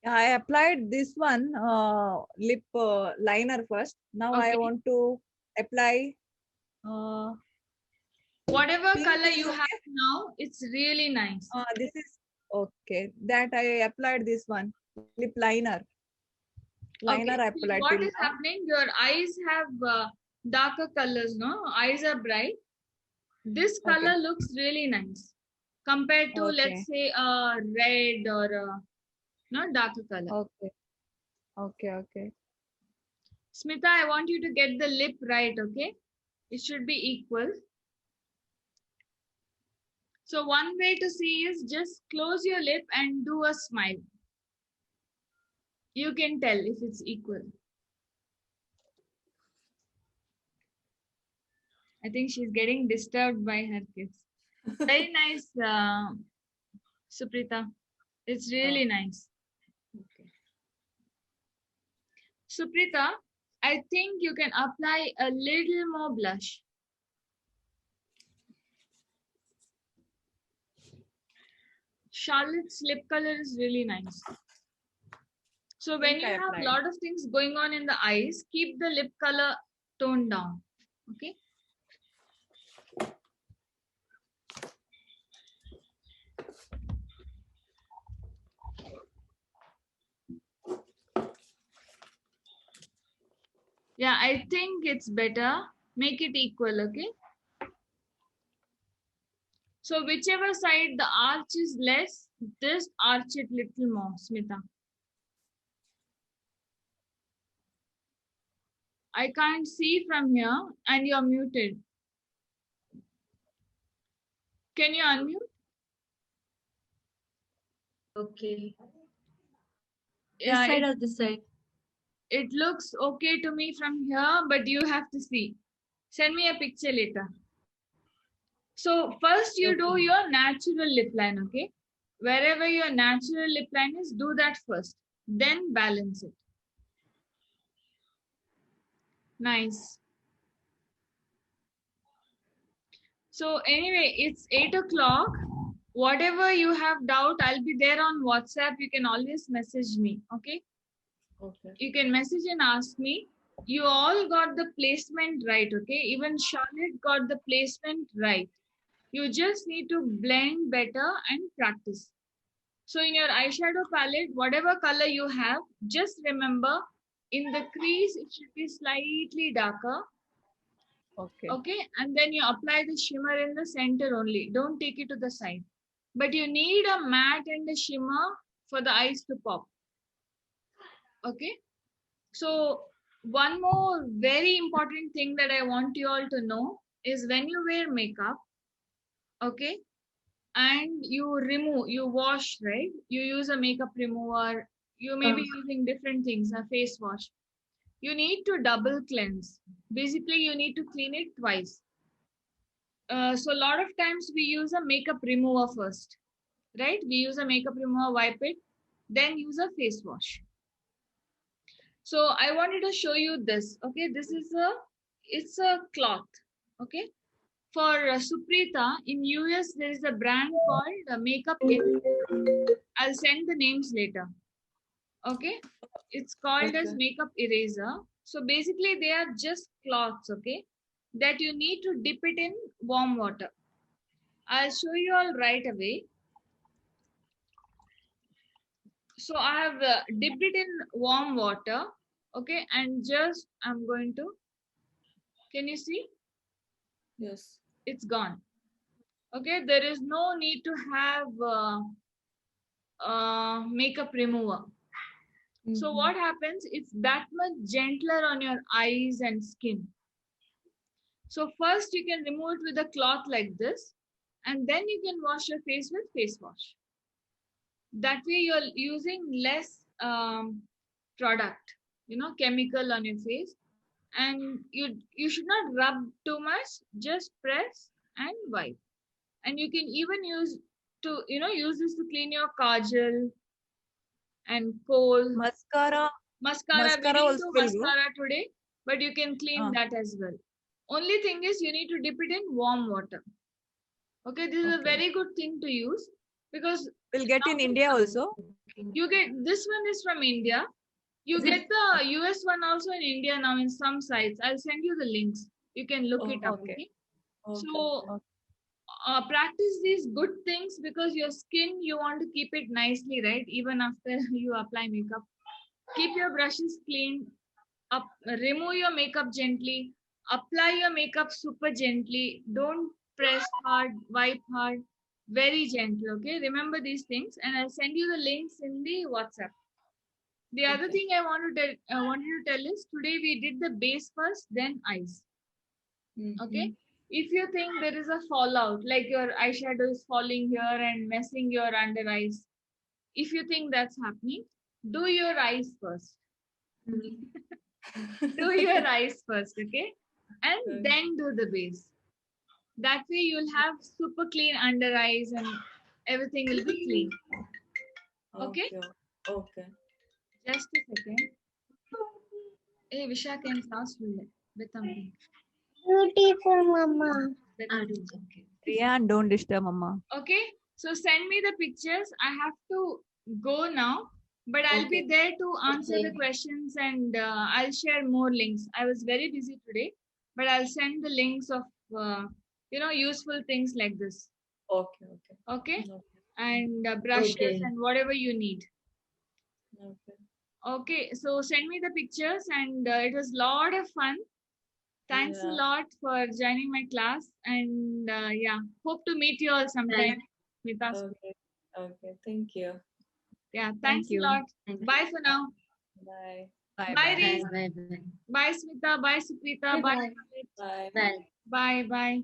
I applied this one lip liner first. Now I Okay. want to apply Whatever pink color is you okay? have now, it's really nice. This is okay. That I applied this one lip liner. Liner Okay. I See, applied what till is now. happening? Your eyes have darker colors, no? Eyes are bright. This Okay. color looks really nice compared to, Okay. let's say, a red or a no darker color. Okay. Okay. Okay. Smita, I want you to get the lip right, okay? It should be equal. So one way to see is just close your lip and do a smile. You can tell if it's equal. I think she's getting disturbed by her kids. Very nice, Suprita. It's really nice. Okay. Suprita, I think you can apply a little more blush. Charlotte's lip color is really nice. So when Pink you I have a applied. lot of things going on in the eyes, keep the lip color toned down. Okay. Yeah, I think it's better. Make it equal, okay? So whichever side the arch is less, just arch it little more, Smita. I can't see from here and you're muted. Can you unmute? Okay. Yeah, This side or this side? it looks okay to me from here, but you have to see. Send me a picture later. So first you do Okay. your natural lip line, okay? Wherever your natural lip line is, do that first. Then balance it. Nice. So anyway, it's 8 o'clock. Whatever you have doubt, I'll be there on WhatsApp. You can always message me, okay? Okay. You can message and ask me. You all got the placement right, okay? Even Charlotte got the placement right. You just need to blend better and practice. So in your eyeshadow palette, whatever color you have, just remember in the crease, it should be slightly darker. Okay. Okay. And then you apply the shimmer in the center only. Don't take it to the side. But you need a matte and a shimmer for the eyes to pop. Okay. So one more very important thing that I want you all to know is when you wear makeup, okay, and you wash, right? You use a makeup remover. You may be using different things, a face wash. You need to double cleanse. Basically, you need to clean it twice. So a lot of times we use a makeup remover first, right? We use a makeup remover, wipe it, then use a face wash. So I wanted to show you this. Okay, this is it's a cloth. Okay, for Suprita in US there is a brand called Makeup Eraser. I'll send the names later. Okay, it's called as Makeup Eraser. So basically they are just cloths. Okay, that you need to dip it in warm water. I'll show you all right away. So I have dipped it in warm water. Okay, and just I'm going to. Can you see? Yes. It's gone. Okay, there is no need to have makeup remover. So Mhm. what happens? It's that much gentler on your eyes and skin. So first you can remove it with a cloth like this, and then you can wash your face with face wash. That way you're using less product, chemical on your face, and you should not rub too much. Just press and wipe. And you can even use this to clean your kajal and kohl. Mascara, Mascara, we mascara didn't also do will go. mascara today, but you can clean Ah, that as well. Only thing is you need to dip it in warm water. Okay, this is a okay. very good thing to use because We'll get in India also. you get this one is from India. You get the US one also in India now in some sites. I'll send you the links. You can look it up. Okay. Okay. Okay. So practice these good things because your skin you want to keep it nicely, right? Even after you apply makeup, keep your brushes clean. Remove your makeup gently. Apply your makeup super gently. Don't press hard. Wipe hard. Very gentle. Okay. Remember these things, and I'll send you the links in the WhatsApp. The other Okay. thing I wanted to tell is today we did the base first, then eyes. Okay. Mhm. If you think there is a fallout, like your eyeshadow is falling here and messing your under eyes, if you think that's happening, do your eyes first. Do your eyes first, okay? And Okay. then do the base. That way you'll have super clean under eyes and everything will be clean. Okay? Okay. Okay. Just a second. Hey, Vishaka and Sasule. Betam. Beautiful, Mama. Okay. Riyan, don't disturb Mama. Okay. So send me the pictures. I have to go now, but I'll be Okay. there to answer the Okay. questions and I'll share more links. I was very busy today, but I'll send the links of useful things like this. Okay. Okay. Okay. Okay. And brushes Okay. and whatever you need. Okay. Okay. So send me the pictures and it was a lot of fun. Thanks a Yeah. lot for joining my class and yeah, hope to meet you all sometime with us. Okay. Okay. Thank you. Yeah, Thank thanks a you. lot. Bye for now. Bye. Bye Bye, bye. Reese. Bye. Bye, Smita. Bye, Suprita. Bye, Bye. Amit. Bye. Bye. Bye, bye.